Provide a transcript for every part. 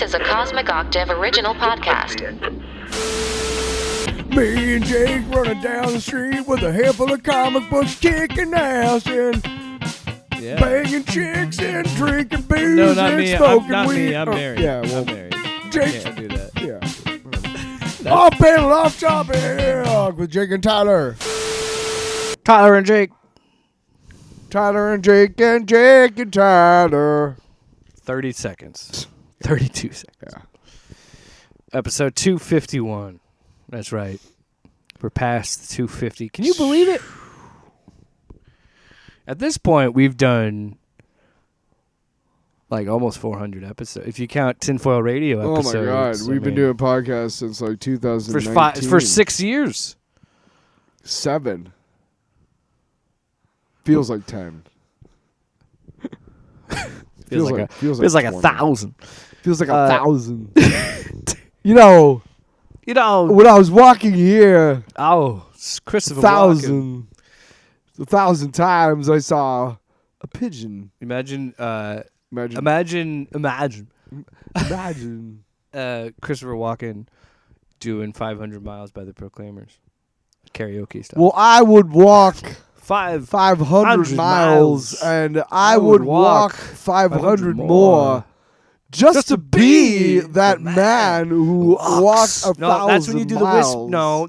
is a Cosmic Octave original podcast. Me and Jake running down the street with a handful of comic books, kicking ass and banging chicks and drinking booze No, not and me. smoking Not weed. me. I'm married. Yeah, well, I'm married. Jake. Can't do that. Yeah. Off panel, off topic with Jake and Tyler. Tyler and Jake. Tyler and Jake and Jake and Tyler. 30 seconds. 32 seconds. Yeah. Episode 251. That's right. We're past 250. Can you believe it? At this point, we've done like almost 400 episodes. If you count Tinfoil Radio episodes. Oh my God. We've been doing podcasts since like 2019. For 6 years. 7. Feels like 10. Feels like 1,000. Feels like 1,000. You know, when I was walking here, It's Christopher Walken. 1,000 times I saw a pigeon. Imagine Christopher Walken doing 500 miles by the Proclaimers. Karaoke style. Well, I would walk 500 miles, and I would walk 500 more just to be that man who walks 1,000 miles. That's when you do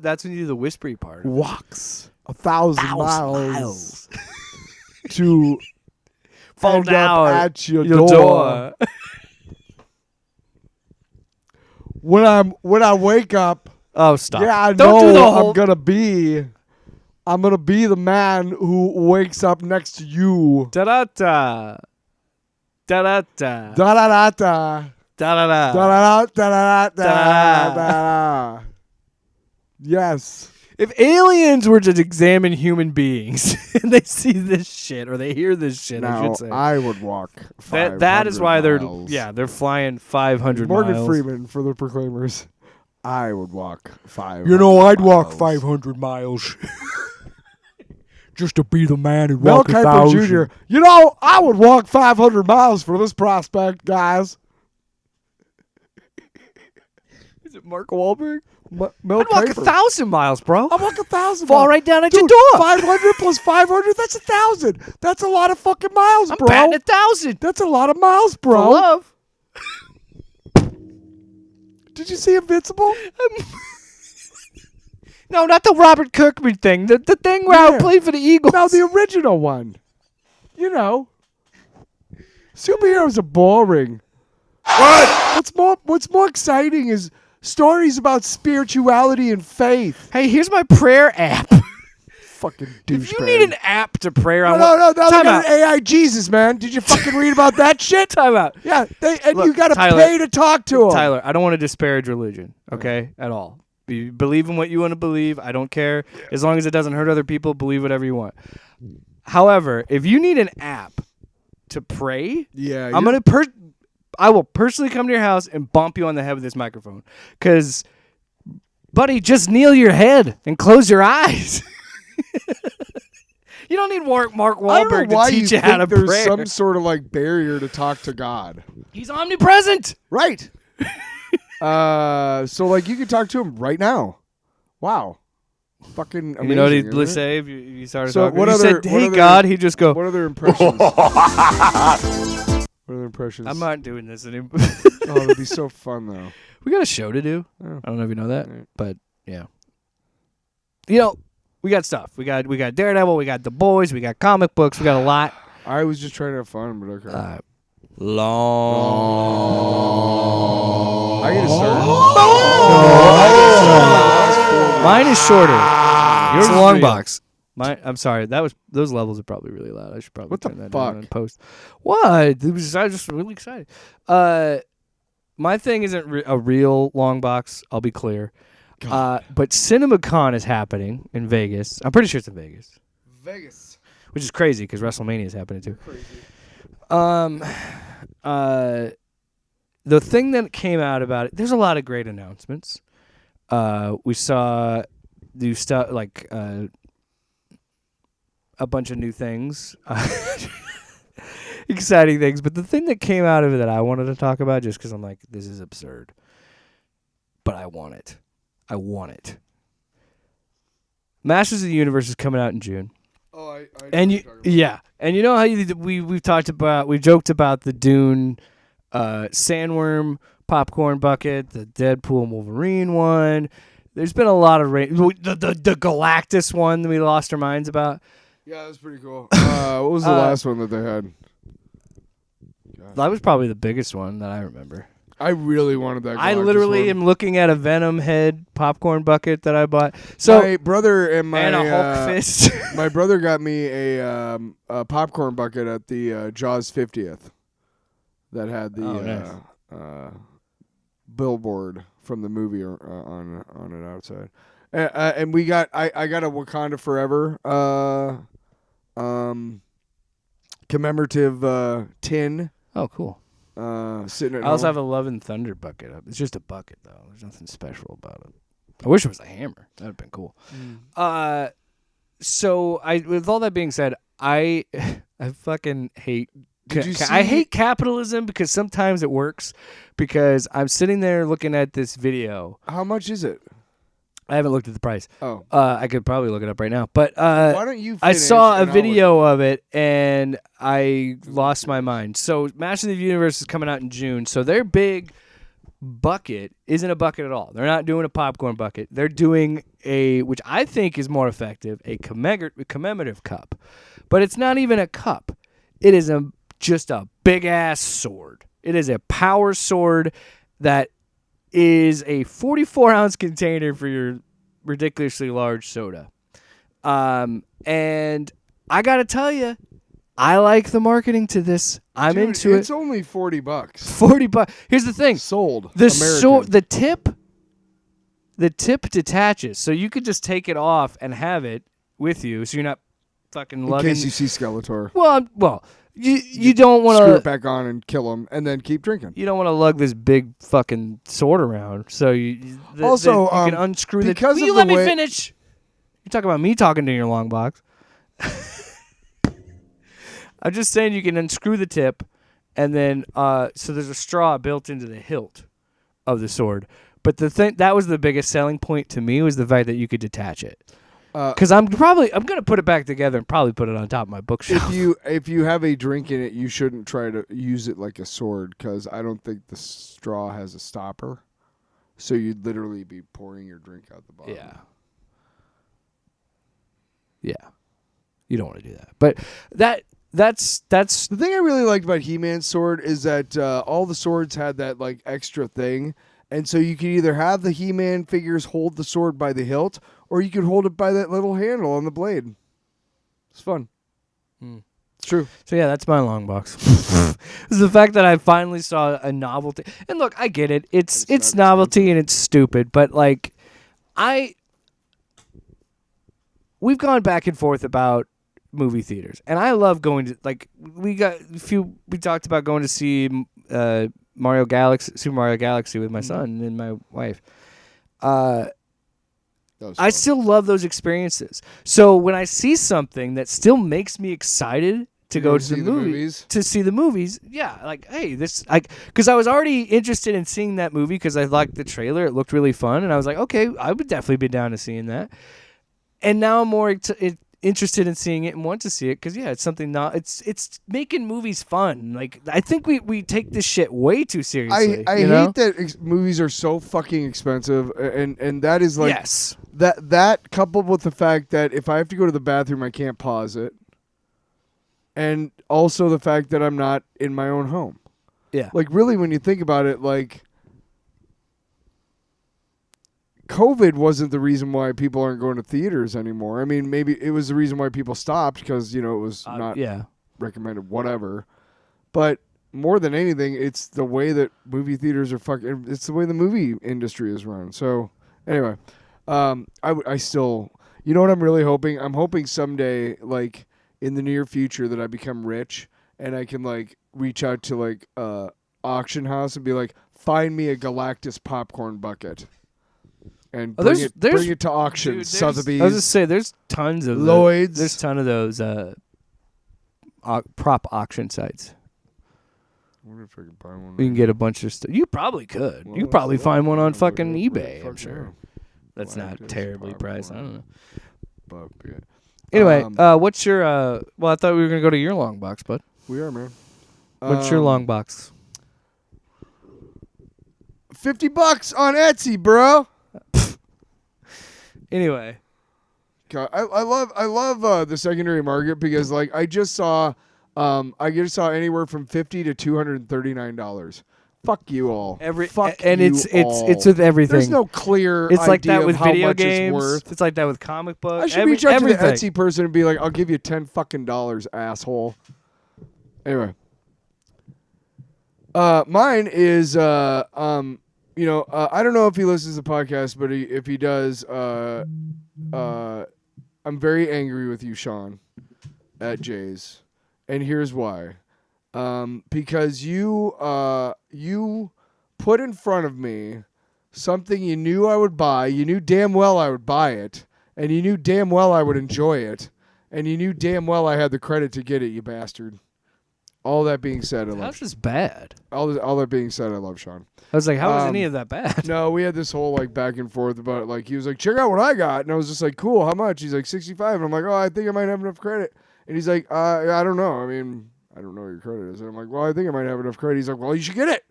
that's when you do the whispery part. Walks 1,000 miles to fall end down up at your door. When I wake up, Oh, stop! yeah, I Don't know do the whole. I'm gonna be the man who wakes up next to you. Da da da. Da da da. Da da da da. Da da da. Da da da da da. Yes. If aliens were to examine human beings and they see this shit or they hear this shit, I Now, should say. I would walk 500 That is why miles. they're flying 500 Morgan miles. Freeman for the Proclaimers. I would walk 500 I'd walk miles. 500 miles just to be the man who Mel walked Kiper 1,000. Jr. I would walk 500 miles for this prospect, Is it Mark Wahlberg? Mel I'd walk Kiper. 1,000 miles, bro. I'll walk 1,000 Fall miles. right down at Dude, your door. 500 plus 500, that's 1,000. That's a lot of fucking miles, I'm bro. batting 1,000. That's a lot of miles, For bro. love. Did you see Invincible? No, not the Robert Kirkman thing. The thing where I Yeah. played for the Eagles. No, the original one. Superheroes are boring. What's more exciting is stories about spirituality and faith. Hey, here's my prayer app. Fucking douchebag. If you need an app to pray on, No, they time got out. an AI Jesus, man. Did you fucking read about that shit? Time out. Yeah, you Look, got to Tyler- pay to talk to him. Tyler, I don't want to disparage religion, okay, at all. You believe in what you want to believe. I don't care. As long as it doesn't hurt other people, believe whatever you want. However, if you need an app to pray, Yeah, I will personally come to your house and bump you on the head with this microphone. Because, buddy, just kneel your head and close your eyes. You don't need Mark Wahlberg to teach you how to there's pray. some sort of like barrier to talk to God. He's omnipresent. Right. So like you can talk to him right now. Wow. Fucking amazing. You know what he'd isn't it? say if you started So talking? what You other- said, what hey, other- God, he'd just go, What other impressions? What other impressions? I'm not doing this anymore. Oh, it'd be so fun though. We got a show to do. Oh. I don't know if you know that, Right. but yeah. We got stuff. We got Daredevil. We got The Boys. We got comic books. We got a lot. I was just trying to have fun, but okay. Long. I get to start. Mine is shorter. Yours is a long real. box. I'm sorry. Those levels are probably really loud. I should probably What the turn that fuck? down in post. What? I was just really excited. My thing isn't a real long box. I'll be clear. But CinemaCon is happening in Vegas. I'm pretty sure it's in Vegas. Vegas. Which is crazy because WrestleMania is happening too. Crazy. The thing that came out about it, there's a lot of great announcements. We saw new stuff like a bunch of new things. exciting things. But the thing that came out of it that I wanted to talk about, just because I'm like, this is absurd, but I want it. I want it. Masters of the Universe is coming out in June. Oh, I and you know how we've joked about the Dune sandworm popcorn bucket, the Deadpool and Wolverine one. There's been a lot of the Galactus one that we lost our minds about. Yeah, that's pretty cool. What was the last one that they had? God. That was probably the biggest one that I remember. I really wanted that. I literally am looking at a Venom head popcorn bucket that I bought. So my brother and a Hulk fist. My brother got me a popcorn bucket at the Jaws 50th that had the billboard from the movie on it outside. And we got I got a Wakanda Forever commemorative tin. Oh, cool. Sitting at I also home. have a Love and Thunder bucket up. It's just a bucket, though. There's nothing special about it. I wish it was a hammer. That would have been cool. So with all that being said, I fucking hate. I hate capitalism because sometimes it works. Because I'm sitting there looking at this video. How much is it? I haven't looked at the price. Oh. I could probably look it up right now. But why don't you? I saw a video of it and I lost my mind. So Masters of the Universe is coming out in June. So their big bucket isn't a bucket at all. They're not doing a popcorn bucket. They're doing which I think is more effective, a commemorative cup. But it's not even a cup. It is just a big ass sword. It is a power sword that is a 44-ounce container for your ridiculously large soda. And I got to tell you, I like the marketing to this. I'm into it. It's only $40. $40. Here's the thing. Sold. The tip detaches. So you could just take it off and have it with you so you're not fucking lugging. In case you see Skeletor. Well, you don't want to screw it back on and kill him, and then keep drinking. You don't want to lug this big fucking sword around. So you can unscrew the. Will you let me finish? You're talking about me talking to your long box. I'm just saying you can unscrew the tip, and then so there's a straw built into the hilt of the sword. But the thing that was the biggest selling point to me was the fact that you could detach it. Because I'm gonna put it back together and probably put it on top of my bookshelf. If you have a drink in it, you shouldn't try to use it like a sword because I don't think the straw has a stopper. So you'd literally be pouring your drink out the bottom. Yeah. You don't want to do that. But that's the thing I really liked about He-Man's sword is that all the swords had that like extra thing. And so you could either have the He-Man figures hold the sword by the hilt, or you could hold it by that little handle on the blade. It's fun. It's true. So yeah, that's my long box. It's the fact that I finally saw a novelty. And look, I get it. It's novelty and it's stupid, but like we've gone back and forth about movie theaters. And I love going to we talked about going to see Super Mario Galaxy with my son and my wife. I still love those experiences. So when I see something that still makes me excited to go to the movies, to see the movies, yeah, like hey, because I was already interested in seeing that movie because I liked the trailer. It looked really fun, and I was like, okay, I would definitely be down to seeing that. And now I'm more interested in seeing it and want to see it because it's something it's making movies fun. Like I think we take this shit way too seriously. I hate that movies are so fucking expensive, and that is like that coupled with the fact that if I have to go to the bathroom I can't pause it, and also the fact that I'm not in my own home. Yeah, like really when you think about it, like COVID wasn't the reason why people aren't going to theaters anymore. I mean, maybe it was the reason why people stopped because, it was not recommended, whatever. But more than anything, it's the way that movie theaters are fucking... It's the way the movie industry is run. So, anyway, I still... You know what I'm really hoping? I'm hoping someday, like, in the near future that I become rich and I can, like, reach out to, like, auction house and be like, find me a Galactus popcorn bucket. And bring it to auction, dude, Sotheby's. I was just say there's tons of Lloyd's. There's ton of those prop auction sites, I wonder if I can buy one. You can get a bunch of stuff. You probably could. Well, you could probably find one on fucking right, eBay, I'm fuck sure. yeah. That's Black not disc terribly priced. I don't know. But, yeah. Anyway, what's your... well, I thought we were going to go to your long box, bud. We are, man. What's your long box? $50 on Etsy, bro. Anyway. God, I love the secondary market because like I just saw anywhere from $50 to $239. Fuck you all. It's with everything. There's no clear. It's like idea that with of how video much games. It's worth. It's like that with comic books. I should reach out to the Etsy person and be like, "I'll give you $10 fucking, asshole." Anyway, mine is I don't know if he listens to the podcast, but if he does, I'm very angry with you, Sean, at Jay's, and here's why. Because you put in front of me something you knew I would buy. You knew damn well I would buy it, and you knew damn well I would enjoy it, and you knew damn well I had the credit to get it, you bastard. All that being said, I love. How's this bad? All that being said, I love Sean. I was like, how is any of that bad? No, we had this whole like back and forth about it. Like he was like, check out what I got, and I was just like, cool, how much? He's like 65, and I'm like, oh, I think I might have enough credit, and he's like, I don't know. I mean, I don't know what your credit is, and I'm like, well, I think I might have enough credit. He's like, well, you should get it,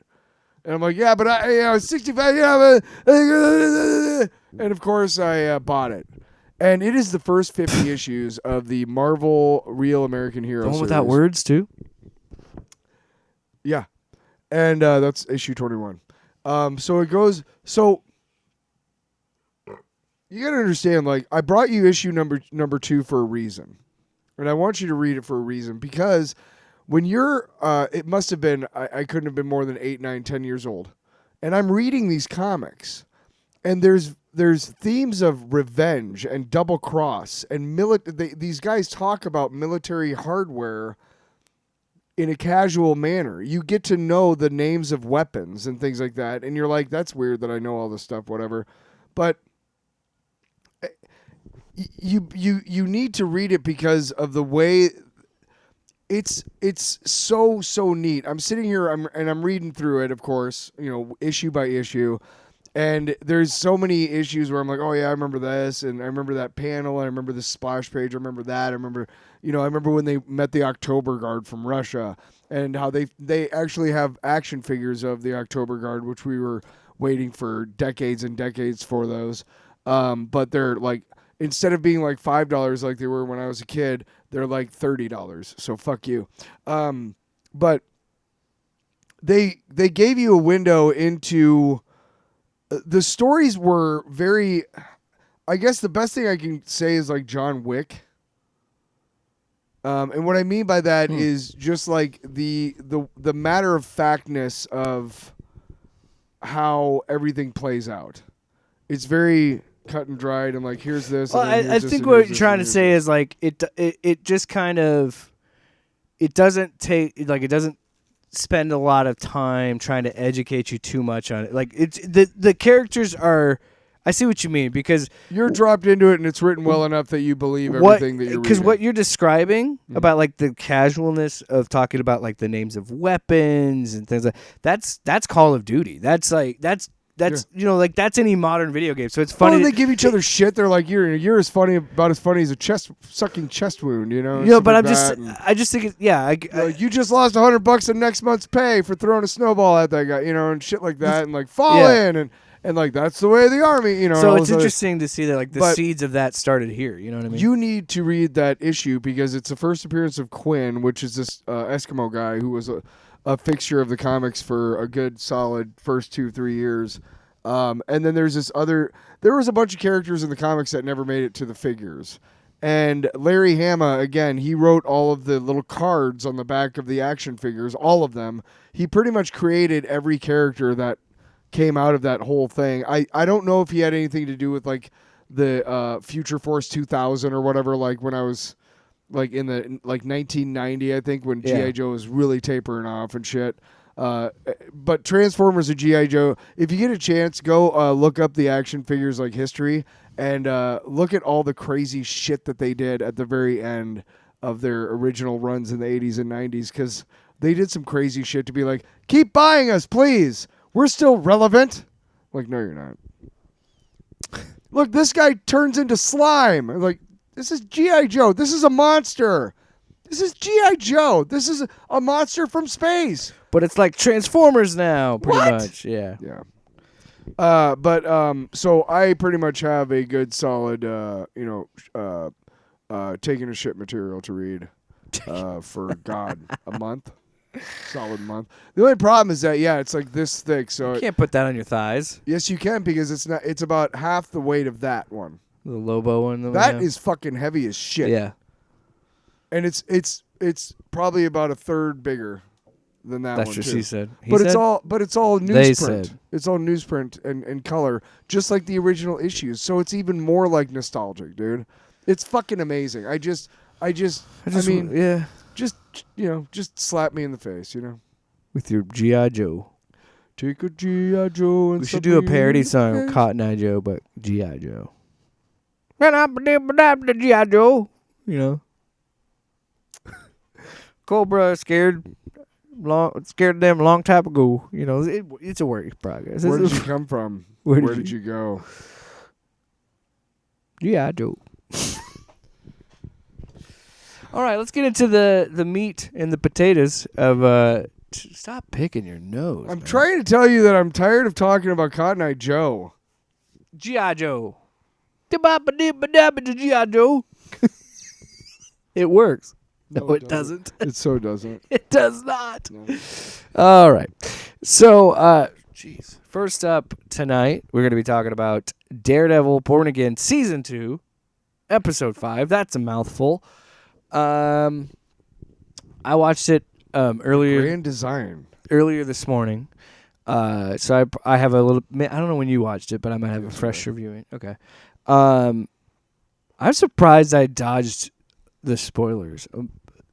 and I'm like, yeah, but I was 65, and of course I bought it, and it is the first 50 issues of the Marvel Real American Hero The one series. without words too. Yeah, and that's issue 21. So it goes. So you gotta understand. Like, I brought you issue number 2 for a reason, and I want you to read it for a reason because when you're, it must have been. I couldn't have been more than 8, 9, 10 years old, and I'm reading these comics, and there's themes of revenge and double cross and these guys talk about military hardware in a casual manner. You get to know the names of weapons and things like that, and you're like, that's weird that I know all this stuff, whatever. But you need to read it because of the way it's so neat. I'm sitting here and I'm reading through it, of course, issue by issue. And there's so many issues where I'm like, oh yeah, I remember this, and I remember that panel, and I remember this splash page, I remember that, I remember when they met the October Guard from Russia, and how they actually have action figures of the October Guard, which we were waiting for decades and decades for those. But they're like, instead of being like $5 like they were when I was a kid, they're like $30. So fuck you. But they gave you a window into. The stories were very, I guess the best thing I can say is like John Wick. And what I mean by that is just like the matter of factness of how everything plays out. It's very cut and dried and like, here's this. Well, I think what you're trying to say is like it just kind of, it doesn't spend a lot of time trying to educate you too much on it. Like it's the characters are. I see what you mean because you're dropped into it and it's written well enough that you believe everything that you're reading. Because what you're describing about like the casualness of talking about like the names of weapons and things like that's Call of Duty. That's like that's any modern video game. So it's funny. Well, they give each other shit. They're like, you're as funny as a sucking chest wound, but I just think you just lost $100 in next month's pay for throwing a snowball at that guy, and shit like that, and like fall in and like that's the way of the army, So it's interesting to see that like the seeds of that started here. You know what I mean? You need to read that issue because it's the first appearance of Quinn, which is this Eskimo guy who was a fixture of the comics for a good solid first 2-3 years. And then there was a bunch of characters in the comics that never made it to the figures. And Larry Hama, again, he wrote all of the little cards on the back of the action figures, all of them. He pretty much created every character that came out of that whole thing. I don't know if he had anything to do with like the Future Force 2000 or whatever, like when I was like in the like 1990, I think, when G.I. Joe was really tapering off and shit. But Transformers or G.I. Joe, if you get a chance, go look up the action figures like history and look at all the crazy shit that they did at the very end of their original runs in the 80s and 90s, because they did some crazy shit to be like, keep buying us, please. We're still relevant. Like, no, you're not. Look, this guy turns into slime. Like, this is G.I. Joe. This is a monster. This is G.I. Joe. This is a monster from space. But it's like Transformers now, pretty much. Yeah. Yeah. So I pretty much have a good solid, taking a shit material to read for, a month. Solid month. The only problem is that, it's like this thick. So You can't put that on your thighs. yes, you can, because it's about half the weight of that one. The Lobo one. That is fucking heavy as shit. Yeah. And it's probably about a third bigger than that That's one what too. she said. But it's all newsprint. They said. It's all newsprint and color, just like the original issues. So it's even more like nostalgic, dude. It's fucking amazing. I mean, yeah. Just slap me in the face, With your G.I. Joe. Take a G.I. Joe and We should do a parody song of Cotton Eye Joe, but G.I. Joe. G.I. Joe. Cobra scared them a long time ago. It's a work in progress. Where did you come from? Where did you go? G.I. Joe. All right, let's get into the meat and the potatoes of stop picking your nose. I'm man. trying to tell you that I'm tired of talking about Cotton Eye Joe. G.I. Joe. G.I. Joe. It works. No, it doesn't. It so doesn't. It does not. No. All right. So, first up tonight, we're going to be talking about Daredevil Born Again Season 2, Episode 5. That's a mouthful. I watched it earlier. Grand design. Earlier this morning. So I have a little. I don't know when you watched it, but I might have a fresh reviewing. Okay. I'm surprised I dodged the spoilers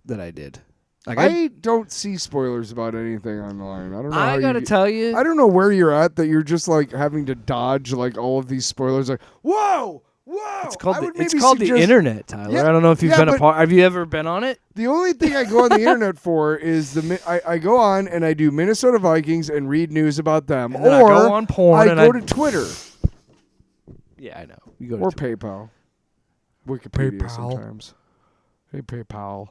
that I did. Like I don't see spoilers about anything online. I don't know. I gotta tell you, I don't know where you're at that you're just like having to dodge like all of these spoilers. Like, whoa. It's called the internet, Tyler. Yeah, I don't know if you've been a part. Have you ever been on it? The only thing I go on the internet for is I go on and I do Minnesota Vikings and read news about them, or I go on porn. I go to Twitter. Yeah, I know. You go to or Twitter. PayPal, Wikipedia PayPal. sometimes. Hey PayPal.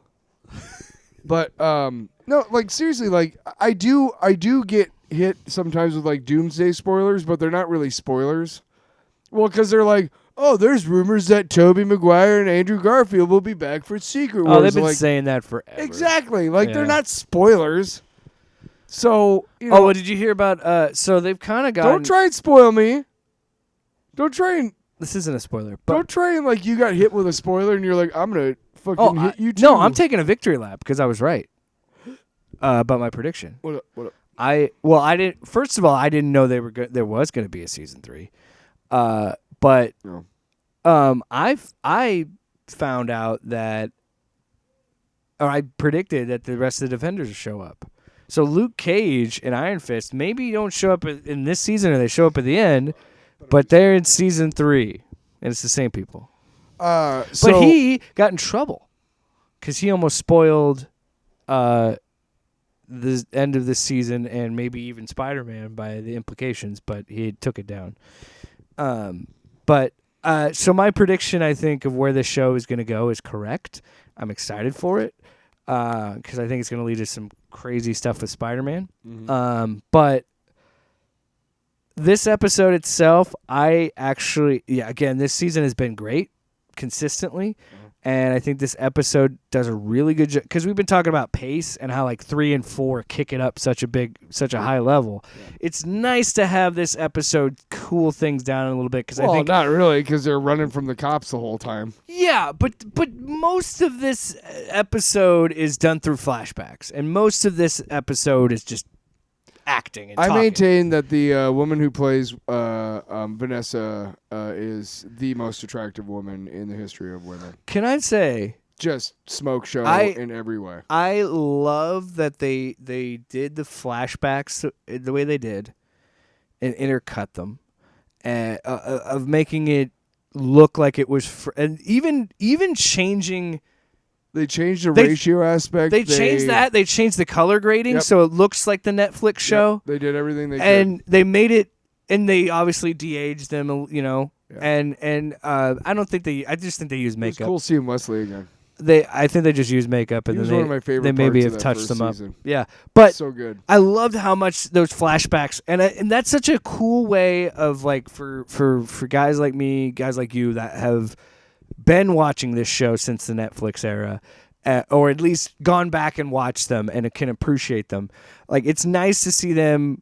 But no, like seriously, like I do get hit sometimes with like doomsday spoilers, but they're not really spoilers. Well, because they're like, oh, there's rumors that Tobey Maguire and Andrew Garfield will be back for Secret Wars. Oh, they've been like, saying that forever. Exactly. Like they're Yeah. not spoilers. So well, did you hear about? So they've kind of got. Don't try and spoil me. Don't try and. This isn't a spoiler. But Don't try and like you got hit with a spoiler and you're like, I'm gonna fucking hit you too. No, I'm taking a victory lap because I was right about my prediction. What up? I didn't. First of all, I didn't know there was going to be a season 3. But No. I found out that, or I predicted that the rest of the Defenders would show up. So Luke Cage and Iron Fist maybe don't show up in this season, or they show up at the end, but they're in season 3, and it's the same people. But he got in trouble because he almost spoiled the end of this season and maybe even Spider-Man by the implications, but he took it down. So my prediction, I think, of where this show is going to go is correct. I'm excited for it because I think it's going to lead to some crazy stuff with Spider-Man. Mm-hmm. But this episode itself, again, this season has been great consistently. And I think this episode does a really good job because we've been talking about pace and how like 3 and 4 kick it up such a high level. Yeah. It's nice to have this episode cool things down a little bit because I think not really because they're running from the cops the whole time. Yeah, but most of this episode is done through flashbacks, and most of this episode is just acting and talking. I maintain that the woman who plays Vanessa is the most attractive woman in the history of women. Can I say, just smoke show in every way. I love that they did the flashbacks the way they did, and intercut them, of making it look like it was, and even changing They changed the ratio aspect. They changed that. They changed the color grading so it looks like the Netflix show. Yep. They did everything they could. And they made it, and they obviously de-aged them, you know. Yeah. And I don't think I just think they used makeup. It's cool seeing Wesley again. I think they just used makeup, and he was then one of my favorite they maybe parts have of touched them season. up. Yeah, but so good. I loved how much those flashbacks, and that's such a cool way of like for guys like me, guys like you that have been watching this show since the Netflix era. Or at least gone back and watched them and can appreciate them. Like, it's nice to see them,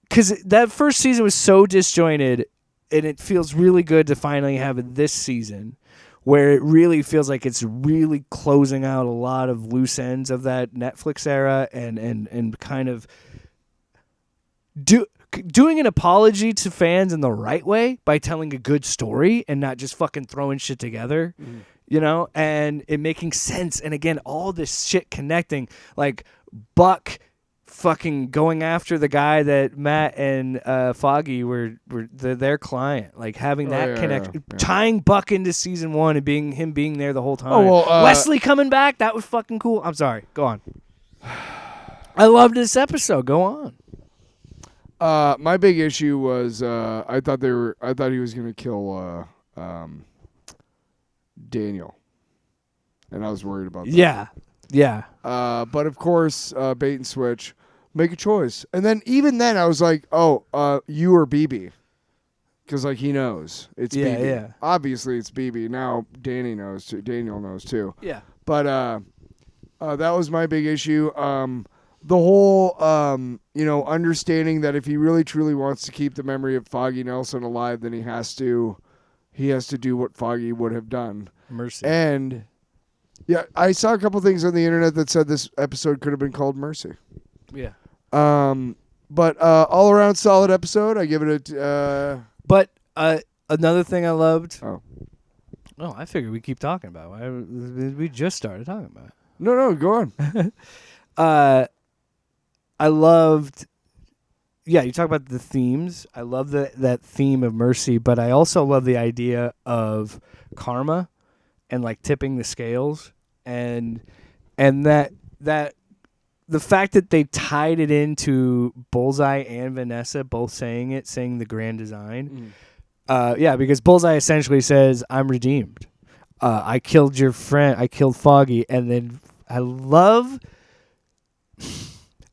because that first season was so disjointed, and it feels really good to finally have this season where it really feels like it's really closing out a lot of loose ends of that Netflix era and kind of doing an apology to fans in the right way by telling a good story and not just fucking throwing shit together. You know, and it making sense. And again, all this shit connecting, like Buck fucking going after the guy that Matt and Foggy were their client, like having that connection, tying Buck into season 1 and him being there the whole time. Oh, well, Wesley coming back, that was fucking cool. I'm sorry, go on. I loved this episode. Go on. My big issue was I thought he was gonna kill Daniel, and I was worried about that. Yeah. But of course, bait and switch, make a choice, and then even then I was like, oh, you or BB, because like he knows it's BB. Yeah. Obviously it's BB. Now Danny knows too. Daniel knows too. Yeah. But that was my big issue. The whole understanding that if he really truly wants to keep the memory of Foggy Nelson alive, then he has to do what Foggy would have done. Mercy. And yeah, I saw a couple things on the internet that said this episode could have been called Mercy. Yeah. But all around solid episode. I give it a. But another thing I loved. Oh, I figured we keep talking about it. We just started talking about it. No, go on. I loved. Yeah, you talk about the themes. I love that theme of mercy, but I also love the idea of karma and like tipping the scales and that the fact that they tied it into Bullseye and Vanessa both saying the grand design. Because Bullseye essentially says, I'm redeemed. I killed your friend. I killed Foggy. And then I love...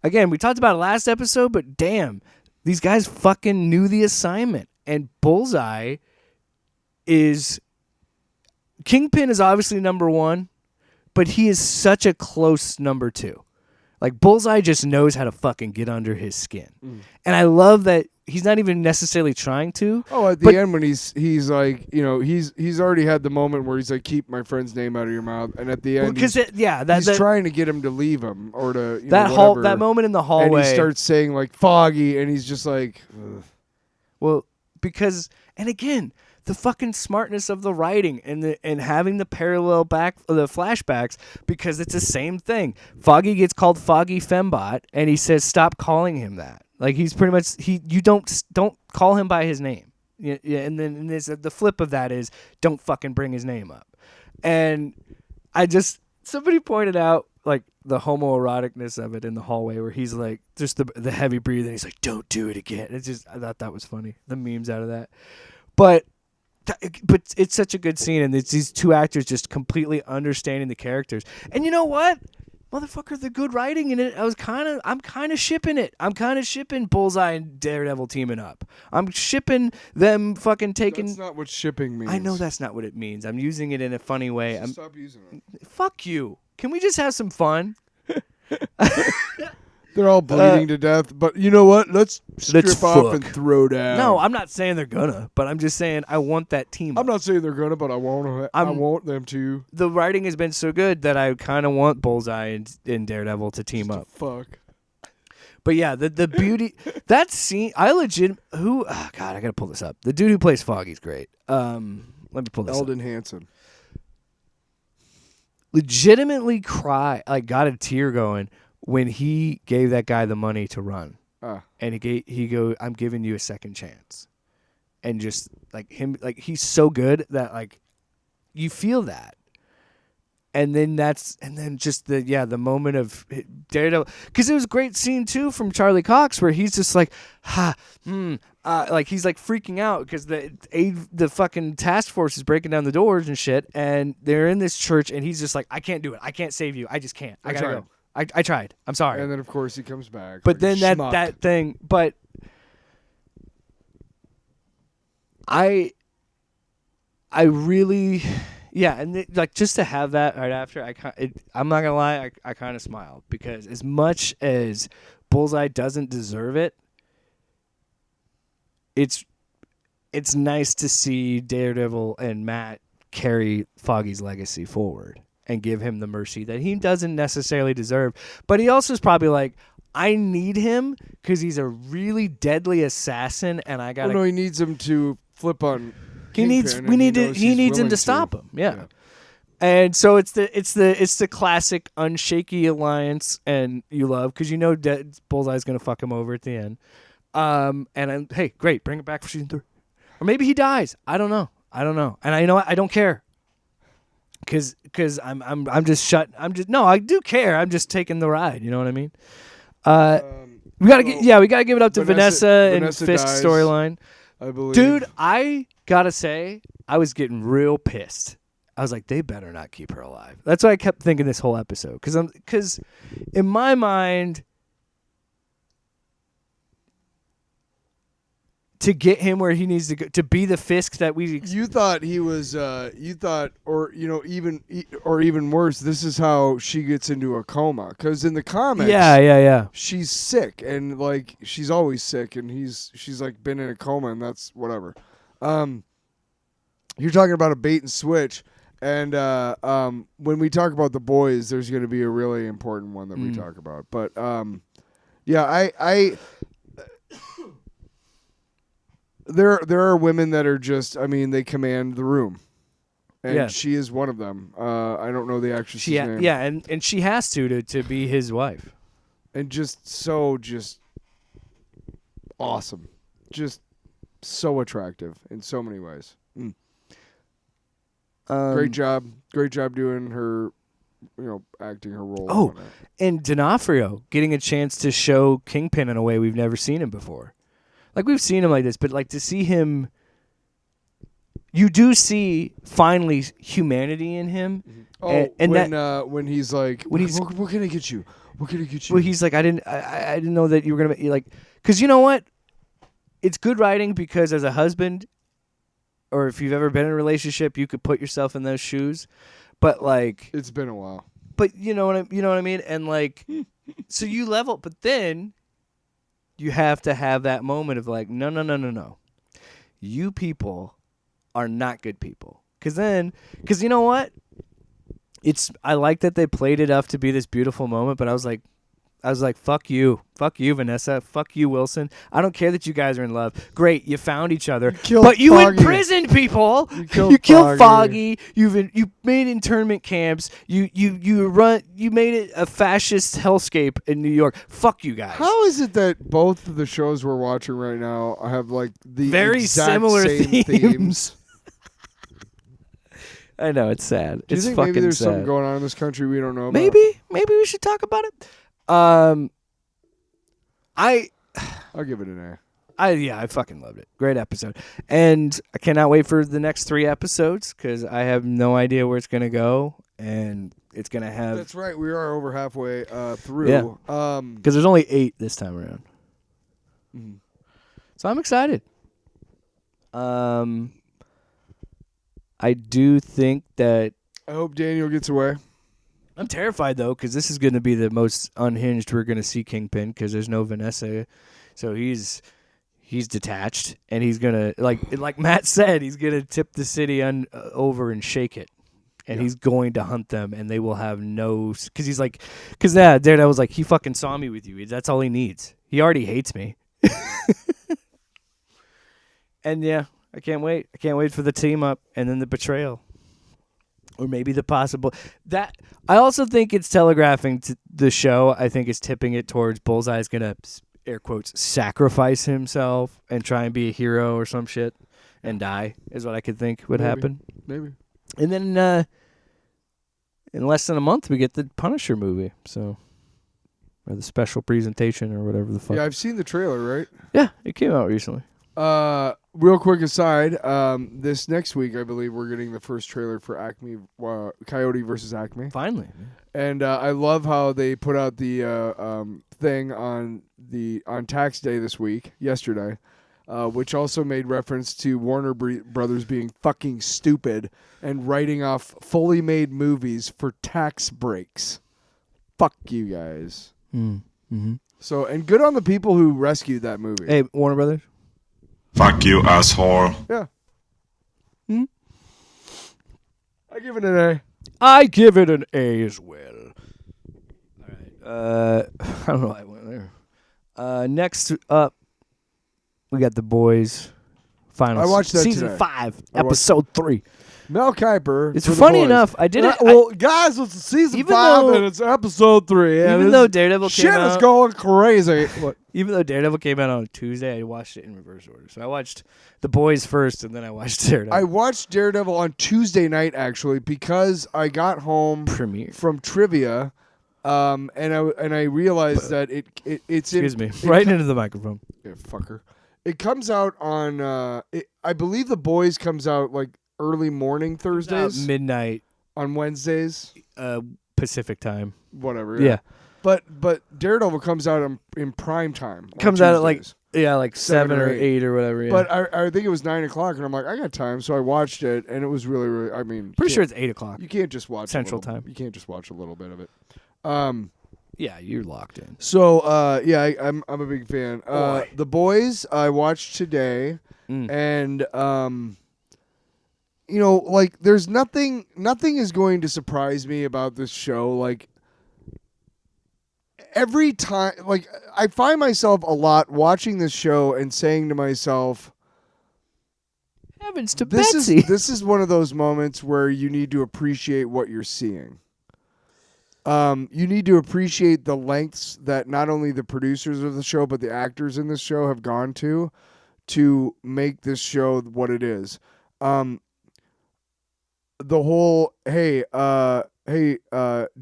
Again, we talked about it last episode, but damn, these guys fucking knew the assignment. And Bullseye is... Kingpin is obviously number 1, but he is such a close number 2. Like, Bullseye just knows how to fucking get under his skin. And I love that he's not even necessarily trying to. Oh, at the end when he's like, he's already had the moment where he's like, keep my friend's name out of your mouth. And at the end, he's trying to get him to leave him or to, that moment in the hallway. And he starts saying, like, Foggy, and he's just like, ugh. Well, because, and again, the fucking smartness of the writing and having the flashbacks, because it's the same thing. Foggy gets called Foggy Fembot, and he says stop calling him that. Like, he's pretty much you don't call him by his name. Yeah, and then the flip of that is don't fucking bring his name up. And somebody pointed out like the homoeroticness of it in the hallway where he's like just the heavy breathing. He's like, don't do it again. I thought that was funny. The memes out of that, but it's such a good scene, and it's these two actors just completely understanding the characters. And you know what, motherfucker, the good writing in it. I'm kind of shipping it. I'm kind of shipping Bullseye and Daredevil teaming up. I'm shipping them fucking taking. That's not what shipping means. I know that's not what it means. I'm using it in a funny way. Stop using it. Fuck you. Can we just have some fun? They're all bleeding to death, but you know what? Let's strip off and throw down. No, I'm not saying they're gonna, but I'm just saying I want that team. I'm not saying they're gonna, but I want them to. The writing has been so good that I kind of want Bullseye and Daredevil to team up. Fuck. But yeah, the beauty that scene. I gotta pull this up. The dude who plays Foggy's great. Let me pull this. Eldon Hansen. Legitimately got a tear going when he gave that guy the money to run. And he go, I'm giving you a second chance. And just like him, like he's so good that like you feel that. And then just the moment of Daredevil, because it was a great scene too from Charlie Cox where he's just like, like he's like freaking out because the fucking task force is breaking down the doors and shit, and they're in this church, and he's just like, I can't do it, I can't save you, I just can't, I gotta go, I tried, I'm sorry. And then of course he comes back. But then that thing, but I really. Yeah, and like just to have that right after, I'm not gonna lie, I kind of smiled because as much as Bullseye doesn't deserve it, it's nice to see Daredevil and Matt carry Foggy's legacy forward and give him the mercy that he doesn't necessarily deserve. But he also is probably like, I need him because he's a really deadly assassin, and I gotta. Oh no, he needs him to flip on. He needs him to stop him. Yeah. And so it's the classic unshaky alliance, and you love because Bullseye's gonna fuck him over at the end. Hey, great, bring it back for season 3, or maybe he dies. I don't know. And you know what? I don't care. Cause I'm just shut. No, I do care. I'm just taking the ride. You know what I mean? We gotta give it up to Vanessa and Fisk's storyline. I believe. Dude, I gotta say, I was getting real pissed. I was like, they better not keep her alive. That's what I kept thinking this whole episode. Because in my mind, to get him where he needs to go, to be the Fisk that we... You thought he was, even worse, this is how she gets into a coma. Because in the comics... Yeah. She's sick, and, like, she's always sick, and she's, like, been in a coma, and that's whatever. You're talking about a bait and switch, and when we talk about the boys, there's going to be a really important one that we talk about. But, There are women that are just, they command the room. And she is one of them. I don't know the actress's name. Yeah, and she has to be his wife. And just awesome. Just so attractive in so many ways. Great job doing her, acting her role. Oh, and D'Onofrio getting a chance to show Kingpin in a way we've never seen him before. Like, we've seen him like this, but, like, to see him... You do see, finally, humanity in him. Mm-hmm. Oh, when he's like... What can I get you? What can I get you? Well, he's like, I didn't know that you were going to be... Like, because you know what? It's good writing because as a husband, or if you've ever been in a relationship, you could put yourself in those shoes. But, like... It's been a while. But you know what I mean? And, like... So you level... But then... You have to have that moment of like, no. You people are not good people. Because you know what? I like that they played it up to be this beautiful moment, but I was like, fuck you, Vanessa, fuck you, Wilson. I don't care that you guys are in love. Great, you found each other, but you imprisoned people. You killed Foggy. You made internment camps. You made it a fascist hellscape in New York. Fuck you guys. How is it that both of the shows we're watching right now have like the very exact similar same themes? I know, it's sad. Do you think maybe there's something going on in this country we don't know about? Maybe we should talk about it. I'll give it an A. I fucking loved it. Great episode. And I cannot wait for the next 3 episodes because I have no idea where it's going to go. And it's going to have... That's right. We are over halfway through. Yeah. Because there's only 8 this time around. Mm-hmm. So I'm excited. I do think that... I hope Daniel gets away. I'm terrified, though, because this is going to be the most unhinged we're going to see Kingpin because there's no Vanessa. So he's detached, and he's going to, like Matt said, he's going to tip the city over and shake it. And he's going to hunt them, and they will have no... Because he's like... Because Daredevil was like, he fucking saw me with you. That's all he needs. He already hates me. And, I can't wait. I can't wait for the team up and then the betrayal. Or maybe the possible... That I also think it's telegraphing to the show. I think it's tipping it towards Bullseye's going to, air quotes, sacrifice himself and try and be a hero or some shit and die is what I could think would happen. Maybe. And then in less than a month, we get the Punisher movie. So, or the special presentation or whatever the fuck. Yeah, I've seen the trailer, right? Yeah, it came out recently. Real quick aside, this next week, I believe we're getting the first trailer for Acme, Coyote versus Acme. Finally. And I love how they put out the thing on tax day this week, yesterday, which also made reference to Warner Brothers being fucking stupid and writing off fully made movies for tax breaks. Fuck you guys. Mm-hmm. So, and good on the people who rescued that movie. Hey, Warner Brothers. Fuck you, asshole. Yeah. I give it an A. I give it an A as well. All right. I don't know why I went there. Next up, we got The Boys. Final I watched that season today. 5, episode 3. Mel Kiper. It's for The funny Boys. enough. I did it. Well, guys, it's season 5 and it's episode 3. And Even though Daredevil shit came out, is going crazy. even though Daredevil came out on Tuesday, I watched it in reverse order. So I watched The Boys first, and then I watched Daredevil. I watched Daredevil on Tuesday night actually because I got home from trivia, and I realized that it's Excuse me, right into the microphone. Yeah, fucker. It comes out on. I believe The Boys comes out like early morning Thursdays, midnight on Wednesdays, Pacific time. whatever. Yeah. But Daredevil comes out in prime time. Comes out at like 7 or 8 or whatever. Yeah. But I think it was 9 o'clock, and I'm like, I got time, so I watched it, and it was really, really. I mean, pretty sure it's 8 o'clock. You can't just watch Central Time. You can't just watch a little bit of it. Yeah, you're locked in. So I'm a big fan. The Boys I watched today, and like there's nothing is going to surprise me about this show. Like every time, like I find myself a lot watching this show and saying to myself, Heavens to this Betsy. this is one of those moments where you need to appreciate what you're seeing. You need to appreciate the lengths that not only the producers of the show, but the actors in this show have gone to make this show what it is. The whole, hey,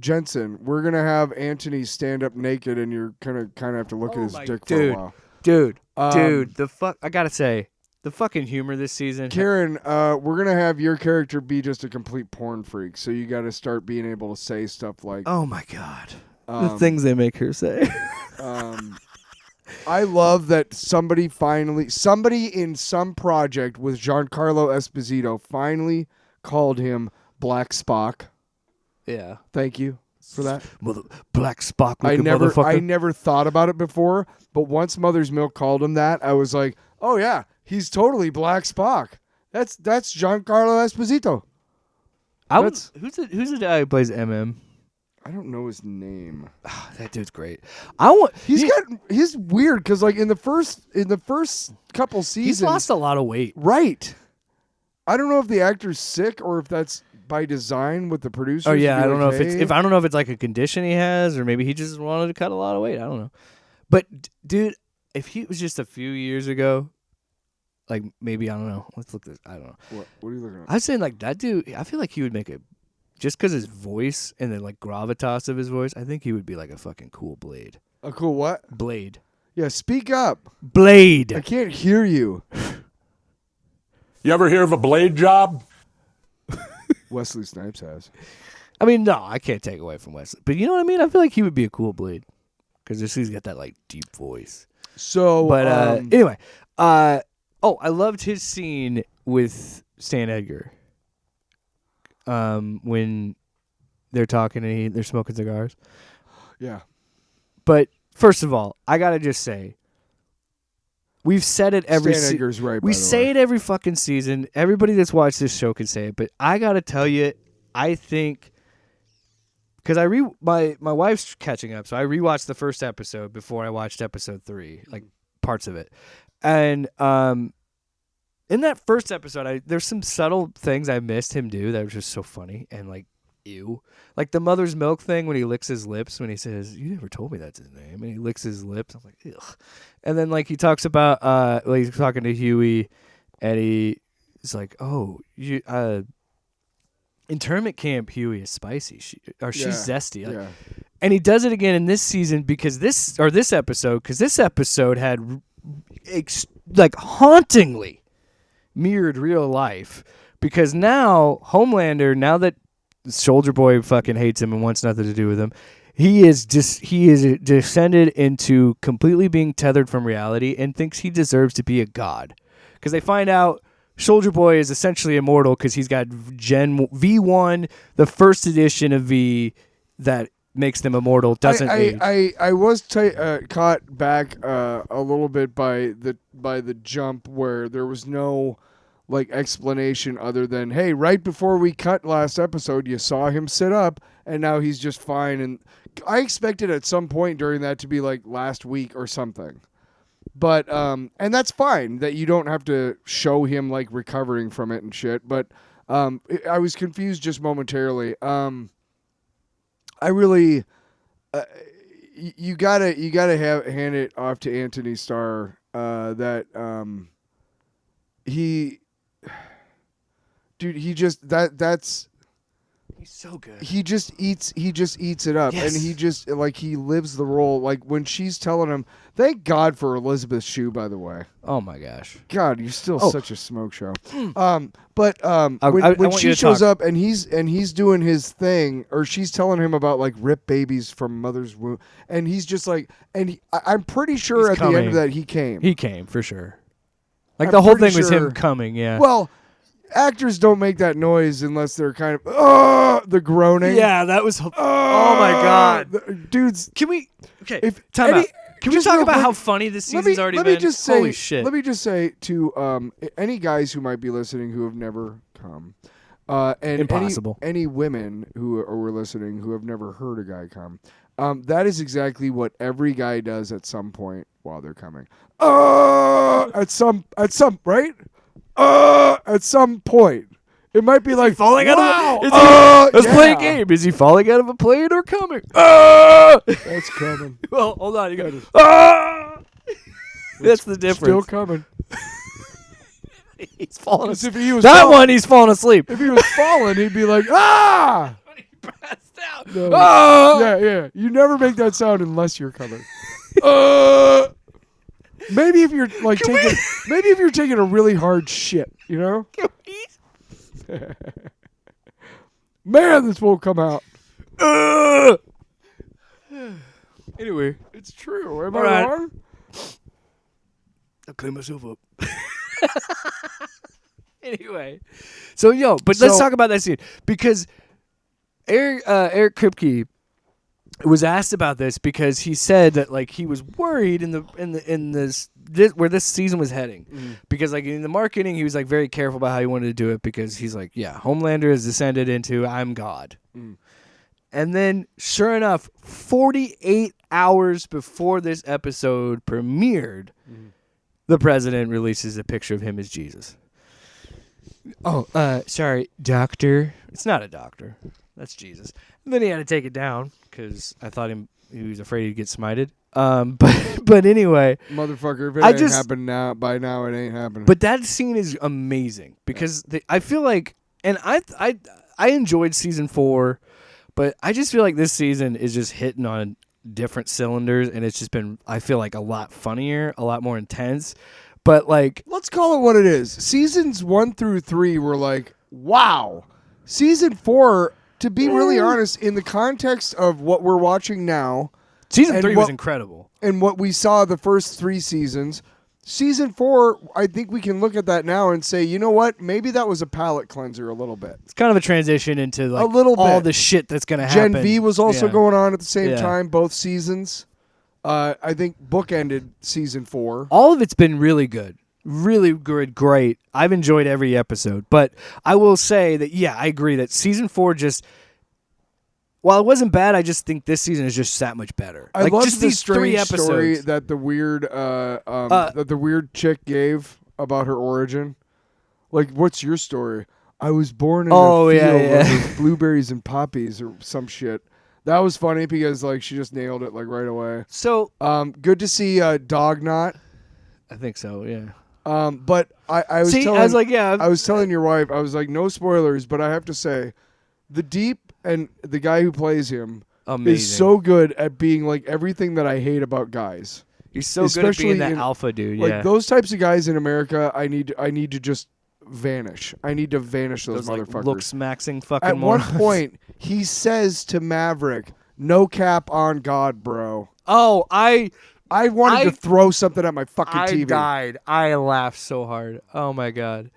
Jensen, we're going to have Anthony stand up naked and you're kind of have to look at his dick for a while. Dude, I got to say, the fucking humor this season. Karen, we're going to have your character be just a complete porn freak, so you got to start being able to say stuff like... Oh, my God. The things they make her say. I love that somebody in some project with Giancarlo Esposito finally called him Black Spock. Yeah. Thank you for that. Black Spock. I motherfucker. never thought about it before, but once Mother's Milk called him that, I was like, oh, yeah. He's totally Black Spock. That's Giancarlo Esposito. Who's the guy who plays MM? I don't know his name. That dude's great. He's weird because like in the first couple seasons he's lost a lot of weight. Right. I don't know if the actor's sick or if that's by design with the producers. Oh yeah, I don't know if I don't know if it's like a condition he has or maybe he just wanted to cut a lot of weight. I don't know. But dude, if he was just a few years ago. Like, maybe, I don't know. Let's look this. I don't know. What are you looking at? I was saying, like, that dude, I feel like he would make just because his voice and the, like, gravitas of his voice, I think he would be, like, a fucking cool Blade. A cool what? Blade. Yeah, speak up. Blade. I can't hear you. You ever hear of a blade job? Wesley Snipes has. I mean, no, I can't take away from Wesley. But you know what I mean? I feel like he would be a cool Blade. Because he's got that, like, deep voice. So, but, anyway, I loved his scene with Stan Edgar. When they're talking and they're smoking cigars. Yeah. But first of all, I gotta just say, we've said it every. Stan Edgar's right. We say it every fucking season. Everybody that's watched this show can say it, but I gotta tell you, I think because my wife's catching up, so I rewatched the first episode before I watched episode 3, like parts of it. And in that first episode, there's some subtle things I missed him do that was just so funny and like ew, like the mother's milk thing when he licks his lips when he says, "You never told me that's his name," and he licks his lips. I'm like, ugh. And then like he talks about he's talking to Huey, and he's like, "Oh, you internment camp Huey is spicy. She's zesty. Yeah. And he does it again in this season because this episode had hauntingly mirrored real life, because now Homelander, now that Soldier Boy fucking hates him and wants nothing to do with him, he is descended into completely being tethered from reality and thinks he deserves to be a god. Because they find out Soldier Boy is essentially immortal because he's got Gen V1, the first edition of V that makes them immortal. Doesn't age. I was caught back a little bit by the jump where there was no explanation other than, hey, right before we cut last episode, you saw him sit up and now he's just fine. And I expected at some point during that to be last week or something. But and that's fine that you don't have to show him recovering from it and shit. But I was confused just momentarily. I really, you gotta hand it off to Anthony Starr that he just that's. He's so good. He just eats it up. Yes. And he just he lives the role. When she's telling him, thank God for Elizabeth Shue, by the way. Oh my gosh. God, you're still such a smoke show. I When want she you to shows talk. up and he's doing his thing, or she's telling him about ripped babies from mother's womb, and he's just I'm pretty sure He's at the end coming. of that he came. He came for sure. I'm The whole pretty thing was him sure- coming. Yeah. Well, actors don't make that noise unless they're kind of the groaning. yeah, that was. Oh my God. Dudes. Can we? Okay. If Time any- out. Can we just talk real about quick, how funny this season's already let been? me just say, Holy shit. Let me just say to any guys who might be listening who have never come, and Impossible. any women who are listening who have never heard a guy come, that is exactly what every guy does at some point while they're coming. At some right? At some point. It might be falling out wow, of let's play a yeah. game. Is he falling out of a plane or coming? That's coming. Well, hold on. You got That's the difference. Still coming. He's falling 'Cause asleep. if he was That fall- one, he's falling asleep. If he was falling, he'd be like, ah! Passed out. No. Ah! Yeah. You never make that sound unless you're coming. Maybe if you're maybe if you're taking a really hard shit, you know? Man, this won't come out. Anyway, It's true. Am All I right. wrong? I'll clean myself up. Anyway, so let's talk about that scene, because Eric Kripke was asked about this because he said that he was worried in this where this season was heading, because in the marketing he was very careful about how he wanted to do it, because he's Homelander has descended into I'm God. And then sure enough, 48 hours before this episode premiered, the president releases a picture of him as Jesus. Oh, sorry, doctor. It's not a doctor. That's Jesus. And then he had to take it down because I thought he was afraid he'd get smited. But anyway, Motherfucker, if it ain't happened now, by now it ain't happening. but that scene is amazing because I feel and I enjoyed season 4, but I just feel this season is just hitting on different cylinders, and it's just been, I feel a lot funnier, a lot more intense. But let's call it what it is. Seasons 1 through 3 were wow. Season 4, to be really honest, in the context of what we're watching now, season and 3 was incredible. And what we saw the first 3 seasons, season 4, I think we can look at that now and say, you know what? Maybe that was a palate cleanser a little bit. It's kind of a transition into a little all bit. the shit that's going to happen. Gen V was also Yeah. going on at the same Yeah. time, both seasons. I think bookended season 4. All of it's been really good. Really good, great. I've enjoyed every episode. But I will say that, I agree that season 4 just, while it wasn't bad, I just think this season is just that much better. I love just the these 3 strange episodes. story that the weird that the weird chick gave about her origin. What's your story? I was born in a field where there's blueberries and poppies or some shit. That was funny because she just nailed it right away. So good to see Dog Knot. I think so, yeah. But I was See, telling I was yeah. I was telling your wife, I was no spoilers, but I have to say, The Deep and the guy who plays him Amazing. is so good at being like everything that I hate about guys. He's so good at being that alpha dude. Like those types of guys in America, I need to just vanish. I need to vanish those motherfuckers. Like, looks maxing fucking. At one point, he says to Maverick, "No cap on God, bro." Oh, I wanted to throw something at my fucking TV. I died. I laughed so hard. Oh my god.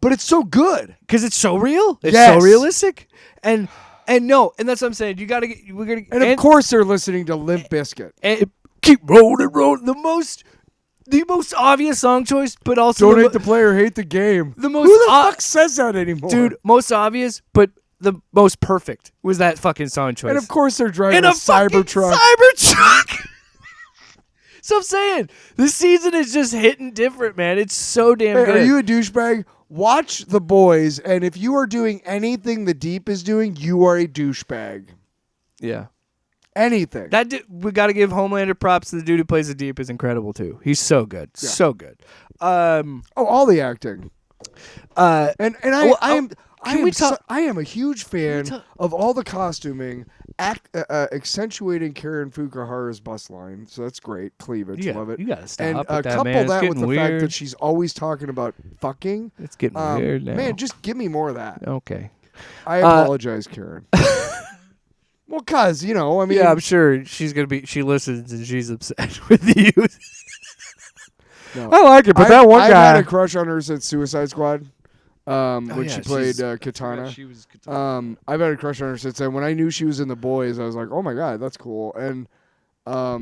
But it's so good because it's so real. It's yes. so realistic, and no, and that's what I'm saying. You gotta get. We're gonna. And of course, they're listening to Limp Bizkit. And keep rolling. The most obvious song choice, but also don't hate the player, hate the game. The most who the fuck says that anymore, dude? Most obvious, but the most perfect was that fucking song choice. And of course, they're driving a Cybertruck. So I'm saying this season is just hitting different, man. It's so damn good. Are you a douchebag? Watch The Boys, and if you are doing anything The Deep is doing, you are a douchebag. Yeah. Anything. We got to give Homelander props to the dude who plays The Deep is incredible too. He's so good. Yeah. So good. All the acting. I am a huge fan of all the costuming, accentuating Karen Fukuhara's bus line. So that's great. Cleavage, love it. You gotta stop. And couple that with the fact that she's always talking about fucking. It's getting weird now. Man, just give me more of that. Okay. I apologize, Karen. Well, cause I mean, yeah, I'm sure she's gonna be. She listens and she's upset with you. No. I like it, but that one guy. I've had a crush on her since Suicide Squad. When she played Katana. She was Katana. I've had a crush on her since then. When I knew she was in The Boys, I was like, oh my God, that's cool. And I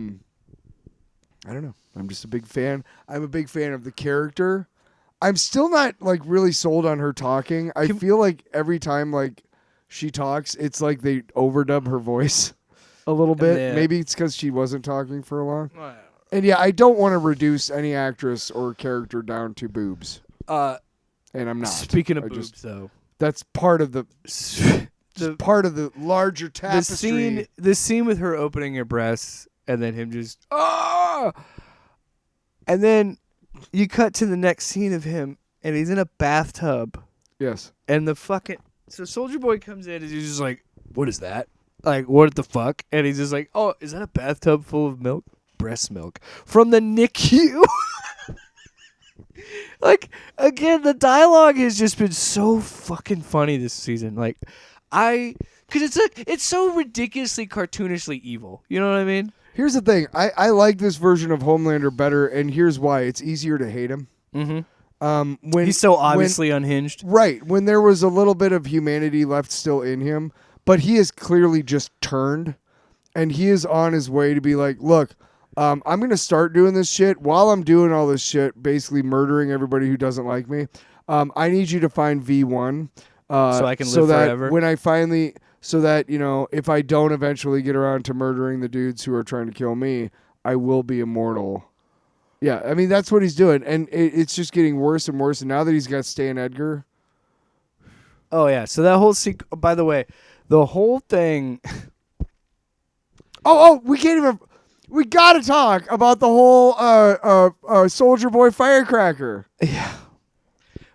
don't know. I'm just a big fan. I'm a big fan of the character. I'm still not like really sold on her talking. I feel like every time like she talks, it's like they overdub her voice a little bit. Maybe it's because she wasn't talking for long. And yeah, I don't want to reduce any actress or character down to boobs. And I'm not. Speaking of boobs, though, that's part of the part of the larger tapestry. The scene with her opening her breasts and then him just and then you cut to the next scene of him and he's in a bathtub. Yes. And so Soldier Boy comes in and he's just like, "What is that? Like, what the fuck?" And he's just like, "Oh, is that a bathtub full of milk? Breast milk from the NICU." Like, again, the dialogue has just been so fucking funny this season. Like, because it's so ridiculously cartoonishly evil. You know what I mean? Here's the thing. I like this version of Homelander better, and here's why. It's easier to hate him. Mm-hmm. He's so obviously unhinged. Right. When there was a little bit of humanity left still in him, but he is clearly just turned, and he is on his way to be like, look, I'm going to start doing this shit. While I'm doing all this shit, basically murdering everybody who doesn't like me, I need you to find V1. So I can live forever. When I finally... So that, if I don't eventually get around to murdering the dudes who are trying to kill me, I will be immortal. Yeah, I mean, that's what he's doing. And it's just getting worse and worse. And now that he's got Stan Edgar... Oh, yeah. So that whole by the way, the whole thing... we can't even... We got to talk about the whole Soldier Boy firecracker. Yeah.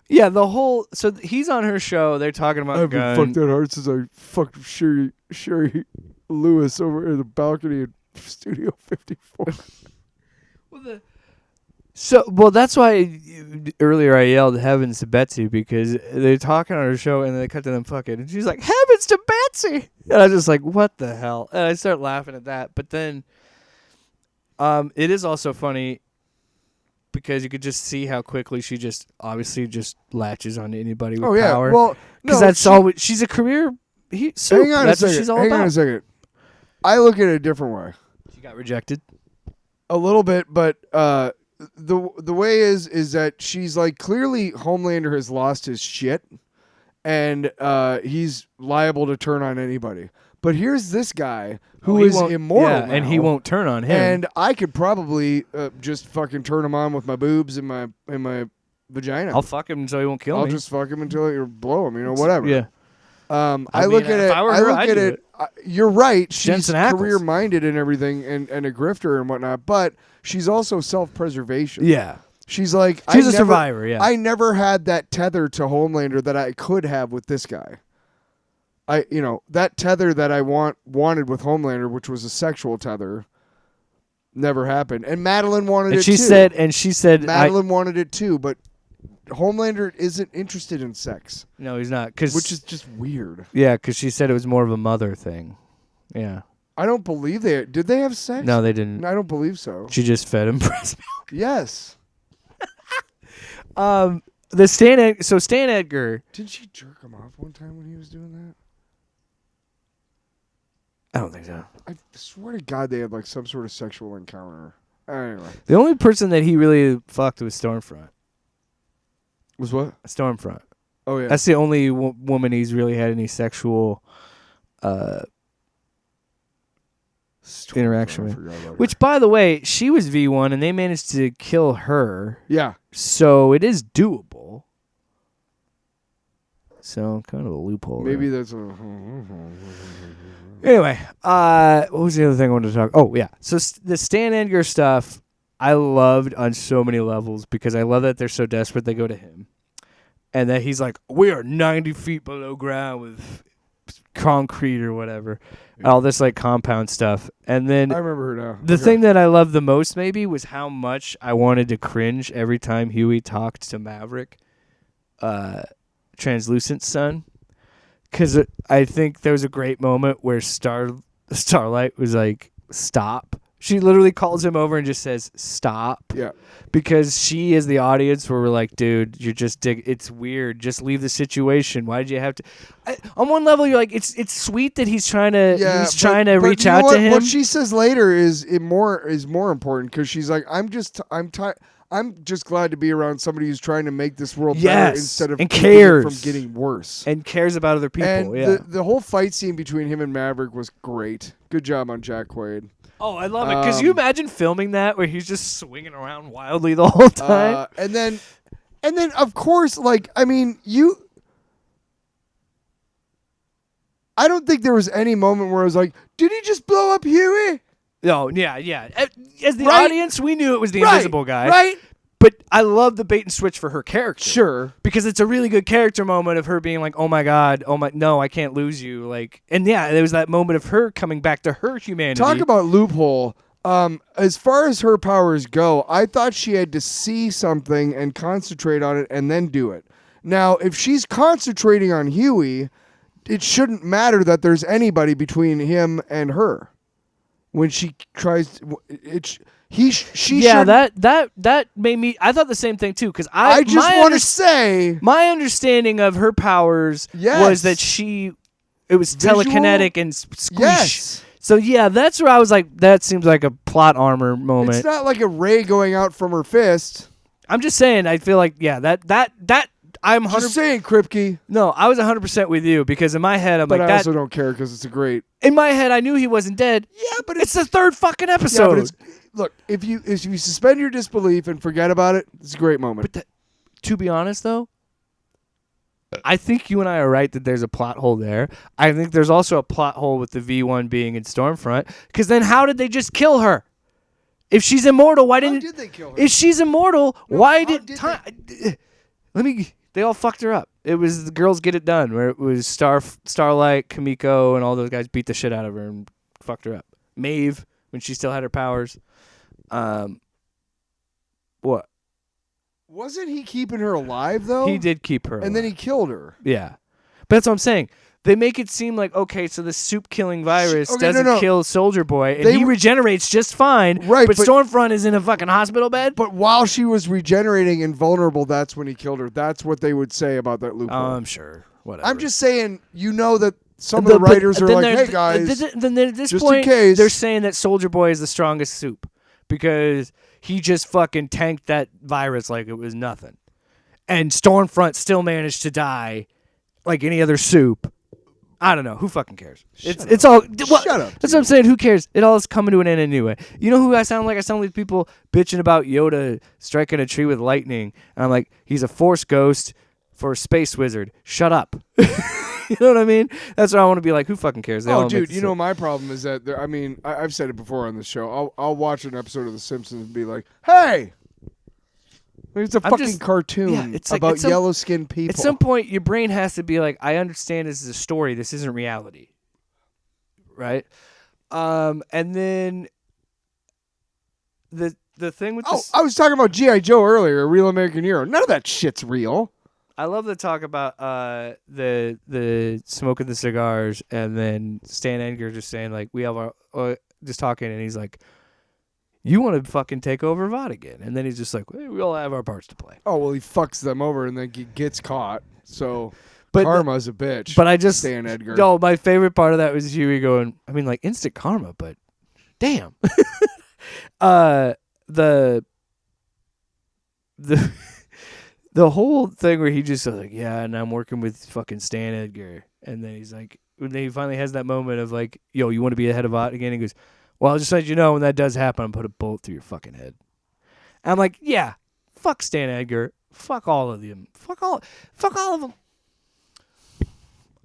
Yeah, the whole... So he's on her show. They're talking about I haven't fucked that hard since I fucked Sherry Lewis over in the balcony in Studio 54. Well, that's why earlier I yelled "Heavens to Betsy" because they're talking on her show and they cut to them fucking, and she's like, "Heavens to Betsy," and I was just like, "What the hell?" And I start laughing at that. But then, it is also funny because you could just see how quickly she just obviously just latches onto anybody with power. Well, because that's all. She's a career. Hang on a second. Hang on a second. I look at it a different way. She got rejected a little bit, but the way is that she's like, clearly Homelander has lost his shit, and he's liable to turn on anybody. But here's this guy who is immortal now, and he won't turn on him. And I could probably just fucking turn him on with my boobs and my vagina. I'll fuck him until he won't kill me. I'll just fuck him until you blow him. Whatever. Yeah. I look at it. You're right. She's career-minded and everything, and a grifter and whatnot. But she's also self-preservation. Yeah. She's like, she's a survivor. Yeah. I never had that tether to Homelander that I could have with this guy. that tether that I wanted with Homelander, which was a sexual tether, never happened. And Madeline wanted it too. She said Madeline wanted it too, but Homelander isn't interested in sex. No, he's not. Which is just weird. Yeah, because she said it was more of a mother thing. Yeah. I don't believe did they have sex? No, they didn't. I don't believe so. She just fed him breast milk. Yes. Stan Edgar. Didn't she jerk him off one time when he was doing that? I don't think so. I swear to God they had like some sort of sexual encounter. Anyway. The only person that he really fucked was Stormfront. Was what? Stormfront. Oh, yeah. That's the only woman he's really had any sexual interaction with. Which, by the way, she was V1 and they managed to kill her. Yeah. So it is doable. So kind of a loophole. Maybe there. that's a... Anyway, what was the other thing I wanted to talk? Oh, yeah. So the Stan Edgar stuff, I loved on so many levels because I love that they're so desperate they go to him. And that he's like, we are 90 feet below ground with concrete or whatever. Yeah. All this like compound stuff. And then I remember her now. The thing that I loved the most maybe was how much I wanted to cringe every time Huey talked to Maverick, Translucent's son. Because I think there was a great moment where Starlight was like, stop. She literally calls him over and just says, stop. Yeah. Because she, as the audience, were like, dude, you're just it's weird. Just leave the situation. Why did you have to? On one level, you're like, it's sweet that he's trying to reach out to him. What she says later is more important because she's like, I'm just glad to be around somebody who's trying to make this world better instead of cares from getting worse and cares about other people. And the whole fight scene between him and Maverick was great. Good job on Jack Quaid. Oh, I love it. Because you imagine filming that where he's just swinging around wildly the whole time. And then of course, like, I mean, I don't think there was any moment where I was like, did he just blow up Huey? No, yeah. As the audience, we knew it was the invisible guy. Right. But I love the bait and switch for her character. Sure. Because it's a really good character moment of her being like, oh my God, no, I can't lose you. Like, and yeah, there was that moment of her coming back to her humanity. Talk about loophole. As far as her powers go, I thought she had to see something and concentrate on it and then do it. Now, if she's concentrating on Huey, it shouldn't matter that there's anybody between him and her. When she tries, that made me. I thought the same thing too because I just want to say my understanding of her powers was that it was telekinetic and squish. Yes. So yeah, that's where I was like, that seems like a plot armor moment. It's not like a ray going out from her fist. I'm just saying. I feel like that. I'm 100%. Just saying, Kripke. No, I was 100% with you because in my head I'm but like I also don't care because it's a great. In my head, I knew he wasn't dead. Yeah, but it's the third fucking episode. Yeah, but look, if you suspend your disbelief and forget about it, it's a great moment. But to be honest, though, I think you and I are right that there's a plot hole there. I think there's also a plot hole with the V1 being in Stormfront. Because then how did they just kill her? If she's immortal, why didn't? How did they kill her? If she's immortal, why did? They all fucked her up. It was the Girls Get It Done, where it was Starlight, Kamiko, and all those guys beat the shit out of her and fucked her up. Maeve, when she still had her powers. What? Wasn't he keeping her alive, though? He did keep her alive. And then he killed her. Yeah. But that's what I'm saying. They make it seem like, okay, so the soup-killing virus doesn't kill Soldier Boy, and he regenerates just fine, right, but Stormfront is in a fucking hospital bed? But while she was regenerating and vulnerable, that's when he killed her. That's what they would say about that loophole. I'm sure. Whatever. I'm just saying, that some of the writers are like, hey, guys, then at this just point, in case. They're saying that Soldier Boy is the strongest soup because he just fucking tanked that virus like it was nothing. And Stormfront still managed to die like any other soup. I don't know. Who fucking cares? It's all. Shut up. That's what I'm saying. Who cares? It all is coming to an end anyway. You know who I sound like? I sound like people bitching about Yoda striking a tree with lightning. And I'm like, he's a Force ghost for a space wizard. Shut up. You know what I mean? That's what I want to be like. Who fucking cares? Dude, you know my problem is that, I've said it before on the show. I'll watch an episode of The Simpsons and be like, hey, It's a fucking cartoon about yellow-skinned people. At some point, your brain has to be like, I understand this is a story. This isn't reality. Right? And then the thing with I was talking about G.I. Joe earlier, a real American hero. None of that shit's real. I love the talk about the smoking the cigars, and then Stan Edgar just saying, like, we have our just talking, and he's like, you want to fucking take over Vatican. And then he's just like, hey, we all have our parts to play. Oh, well, he fucks them over and then gets caught. So karma's a bitch. But I just... Stan Edgar. No, my favorite part of that was Huey going, I mean, like, instant karma, but damn. The whole thing where he just was like, yeah, and I'm working with fucking Stan Edgar. And then he's like, when he finally has that moment of like, yo, you want to be the head of Vatican? He goes, well, I'll just let you know when that does happen, I'm put a bullet through your fucking head. And I'm like, yeah, fuck Stan Edgar. Fuck all of them. Fuck all of them.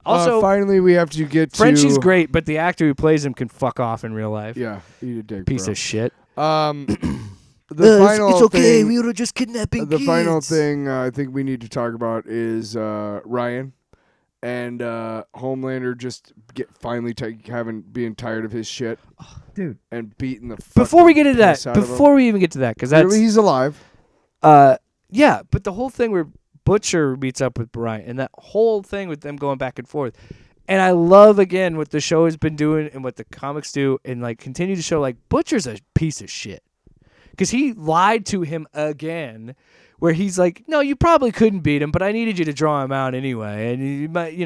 Also, finally, we have to get Frenchie's great, but the actor who plays him can fuck off in real life. Yeah, eat a dick, Piece of shit. It's okay. We were just kidnapping the kids. final thing I think we need to talk about is Ryan and Homelander just being tired of his shit, dude, and beating the. Before we get into that, before we even get to that, because that's he's alive. Yeah, but the whole thing where Butcher meets up with Ryan, and that whole thing with them going back and forth. And I love, again, what the show has been doing and what the comics do, and like continue to show, like, Butcher's a piece of shit. Because he lied to him again, where he's like, no, you probably couldn't beat him, but I needed you to draw him out anyway. And you might,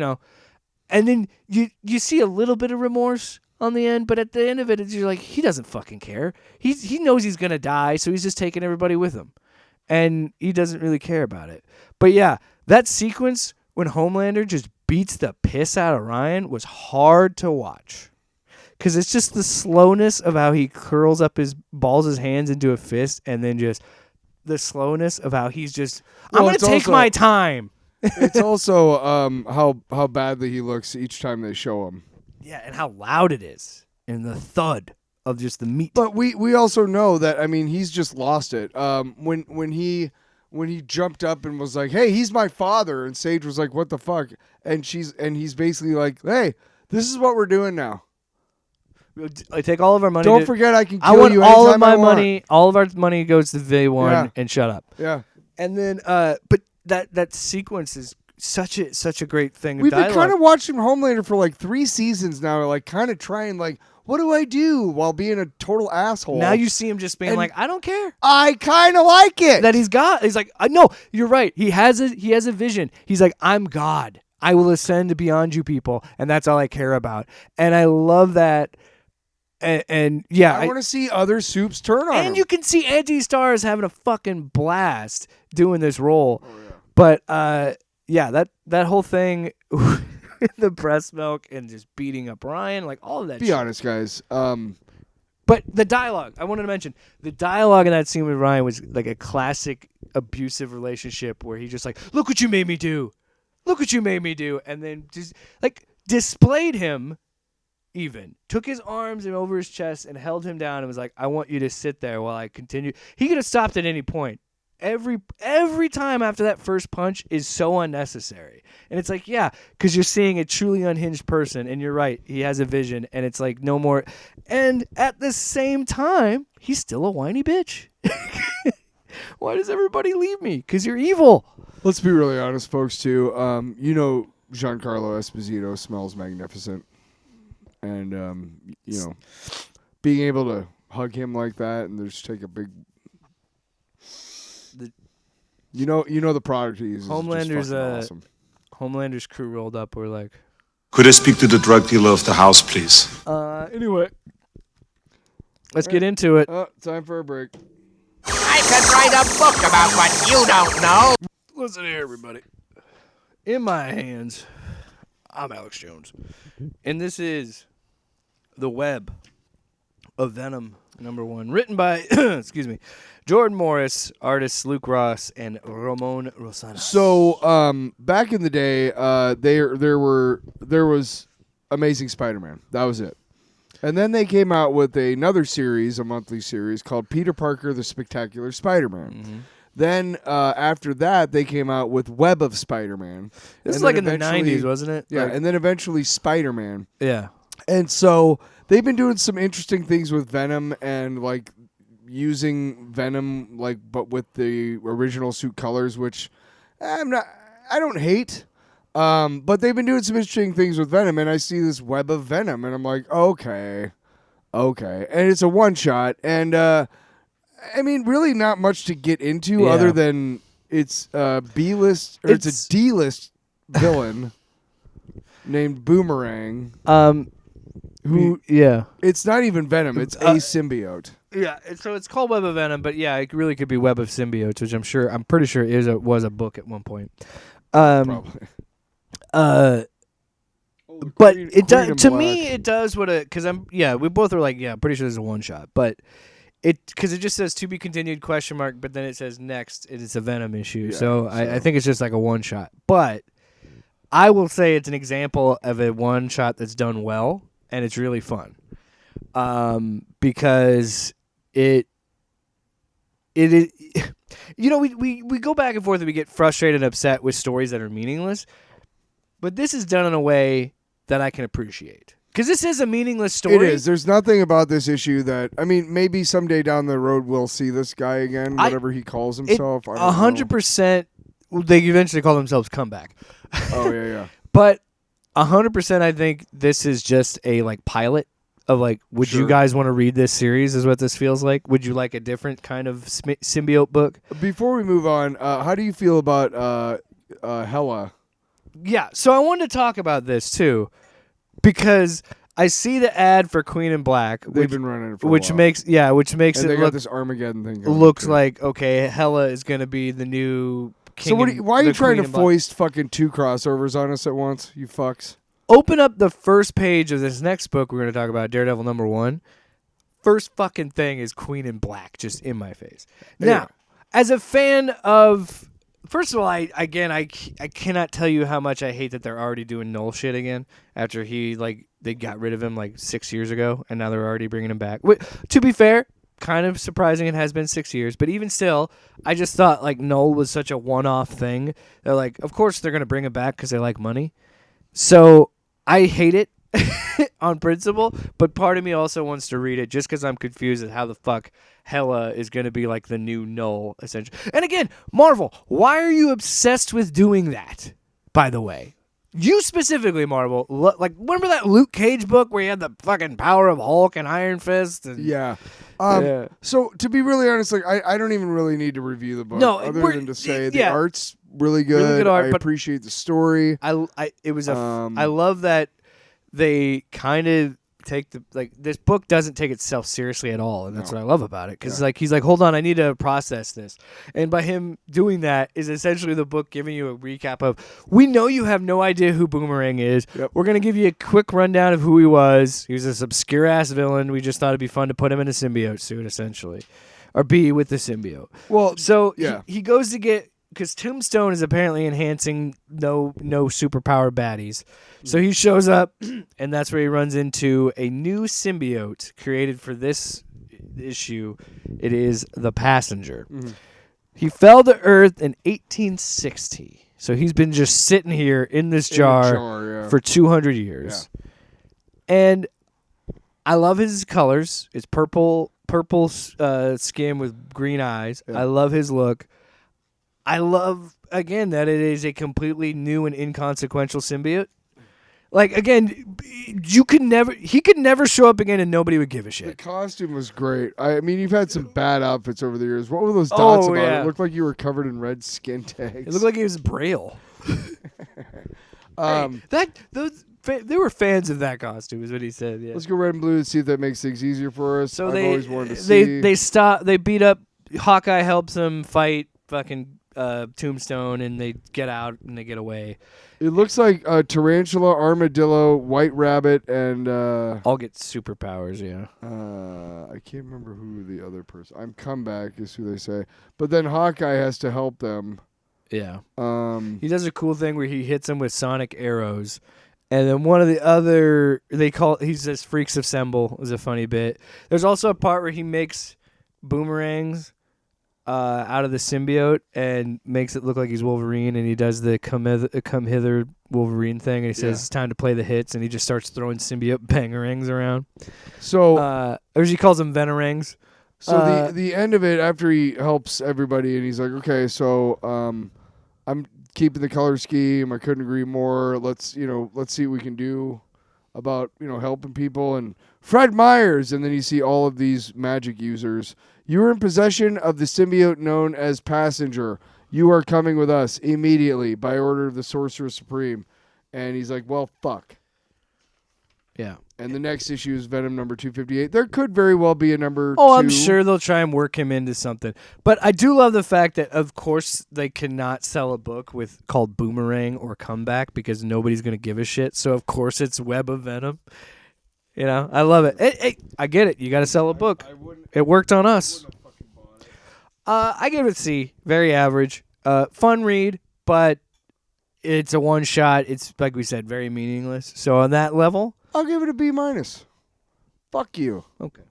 and then you see a little bit of remorse on the end, but at the end of it, you're like, he doesn't fucking care. He knows he's going to die, so he's just taking everybody with him. And he doesn't really care about it. But yeah, that sequence when Homelander just beats the piss out of Ryan was hard to watch. Because it's just the slowness of how he curls up balls his hands into a fist, and then just the slowness of how he's just, I'm going to take my time. It's also how badly he looks each time they show him. Yeah, and how loud it is. And the thud of just the meat. But we also know that, I mean, he's just lost it. When he jumped up and was like, hey, he's my father, and Sage was like, what the fuck? And he's basically like, hey, this is what we're doing now. I take all of our money. Don't forget, I can kill you anytime all of my I want. money. All of our money goes to V1 and shut up. Yeah. And then, but that sequence is such a great thing. We've been kind of watching Homelander for like 3 seasons now, like kind of trying, like, what do I do while being a total asshole? Now you see him just being like, I don't care. I kind of like it. That he's like, no, you're right. He has a vision. He's like, I'm God. I will ascend beyond you people, and that's all I care about. And I love that. And yeah, I want to see other soups turn on him. And you can see Andy Starr is having a fucking blast doing this role. Oh, yeah. But yeah, that whole thing, the breast milk and just beating up Ryan, like all of that. Be honest, guys. But the dialogue, I wanted to mention, the dialogue in that scene with Ryan was like a classic abusive relationship where he just like, look what you made me do. Look what you made me do. And then just like displayed him. Even took his arms and over his chest and held him down and was like, I want you to sit there while I continue. He could have stopped at any point. Every time after that first punch is so unnecessary. And it's like, yeah, because you're seeing a truly unhinged person, and you're right, he has a vision, and it's like no more. And at the same time, he's still a whiny bitch. Why does everybody leave me? Because you're evil. Let's be really honest, folks, too. Giancarlo Esposito smells magnificent. And, being able to hug him like that and just take a big... You know the product he uses Homelander's, is just awesome. Homelander's crew rolled up. We're like... Could I speak to the drug dealer of the house, please? Anyway. Let's get into it. Time for a break. I could write a book about what you don't know. Listen here, everybody. In my hands, I'm Alex Jones. And this is... The Web of Venom, #1, written by, Jordan Morris, artists Luke Ross and Ramon Rosanas. So, back in the day, there was Amazing Spider-Man. That was it. And then they came out with another series, a monthly series called Peter Parker: The Spectacular Spider-Man. Mm-hmm. Then after that, they came out with Web of Spider-Man. This is And like then in the eventually- 90s, wasn't it? Yeah, Like- and then eventually Spider-Man. Yeah. And so they've been doing some interesting things with Venom and like using Venom like but with the original suit colors, which I don't hate. But they've been doing some interesting things with Venom, and I see this Web of Venom, and I'm like, okay. And it's a one-shot, and I mean, really not much to get into other than it's B-list, or it's a D-list villain named Boomerang. It's not even Venom, it's a symbiote. Yeah, so it's called Web of Venom, but yeah, it really could be Web of Symbiotes, which I'm pretty sure was a book at one point. Probably. But it does to me. It does what because we both are like pretty sure this is a one shot, but because it just says to be continued ? But then it says next it's a Venom issue, so I think it's just like a one shot. But I will say it's an example of a one shot that's done well and it's really fun, because it we go back and forth and we get frustrated and upset with stories that are meaningless. But this is done in a way that I can appreciate. Because this is a meaningless story. It is. There's nothing about this issue that... I mean, maybe someday down the road we'll see this guy again, whatever he calls himself. 100%... They eventually call themselves Comeback. Oh, yeah. But 100% I think this is just a pilot of would you guys want to read this series is what this feels like? Would you like a different kind of symbiote book? Before we move on, how do you feel about Hela? Yeah, so I wanted to talk about this too, because I see the ad for Queen in Black. They've been running it for a which while. makes and it they look got this Armageddon thing going looks too. like okay, Hela is going to be the new king. So why are you trying to Queen in Black. foist fucking two crossovers on us at once? You fucks. Open up the first page of this next book we're going to talk about, Daredevil #1. First fucking thing is Queen in Black, just in my face. Now, as a fan of. First of all, I cannot tell you how much I hate that they're already doing Null shit again after they got rid of him 6 years ago and now they're already bringing him back. To be fair, kind of surprising it has been 6 years, but even still, I just thought Null was such a one-off thing. They're of course they're going to bring him back because they like money. So I hate it on principle, but part of me also wants to read it just because I'm confused at how the fuck Hela is going to be the new Null, essentially. And again, Marvel, why are you obsessed with doing that, by the way? You specifically, Marvel, remember that Luke Cage book where you had the fucking power of Hulk and Iron Fist? And, yeah. So, to be really honest, I don't even really need to review the book other than to say the art's really good. Really good art, I but appreciate the story. I love that they kind of take this book doesn't take itself seriously at all, and that's what I love about it, because he's hold on, I need to process this, and by him doing that is essentially the book giving you a recap of, we know you have no idea who Boomerang is. We're going to give you a quick rundown of who he was. He was this obscure ass villain. We just thought it'd be fun to put him in a symbiote suit, essentially, or be with the symbiote. Well, so he goes to get, because Tombstone is apparently enhancing no superpower baddies. So he shows up, and that's where he runs into a new symbiote created for this issue. It is the Passenger. Mm-hmm. He fell to Earth in 1860. So he's been just sitting here in this jar for 200 years. Yeah. And I love his colors. It's purple skin with green eyes. Yeah. I love his look. I love, again, that it is a completely new and inconsequential symbiote. Again, he could never show up again and nobody would give a shit. The costume was great. I mean, you've had some bad outfits over the years. What were those dots about? Yeah. It looked like you were covered in red skin tags. It looked like he was Braille. They were fans of that costume, is what he said. Yeah. Let's go red and blue and see if that makes things easier for us. So I've always wanted to see. They beat up, Hawkeye helps him fight fucking Tombstone, and they get out and they get away. It looks like Tarantula, Armadillo, White Rabbit, and all get superpowers. Yeah. I can't remember who the other person. I'm Comeback is who they say, but then Hawkeye has to help them. Yeah. He does a cool thing where he hits them with sonic arrows. And then one of the other, he says Freaks Assemble is a funny bit. There's also a part where he makes boomerangs out of the symbiote and makes it look like he's Wolverine, and he does the come hither Wolverine thing, and he says it's time to play the hits, and he just starts throwing symbiote bangerangs around. So, or he calls them venerangs. So the end of it, after he helps everybody, and he's like, okay, so I'm keeping the color scheme. I couldn't agree more. Let's see what we can do about helping people. And Fred Myers, and then you see all of these magic users. You are in possession of the symbiote known as Passenger. You are coming with us immediately by order of the Sorcerer Supreme. And he's like, well, fuck. Yeah. And the next issue is Venom number 258. There could very well be a number 2. Oh, I'm sure they'll try and work him into something. But I do love the fact that, of course, they cannot sell a book called Boomerang or Comeback because nobody's going to give a shit. So, of course, it's Web of Venom. I love it. Hey, I get it. You got to sell a book. It worked on us. I give it C. Very average. Fun read, but it's a one-shot. It's, like we said, very meaningless. So on that level, I'll give it a B-. Fuck you. Okay.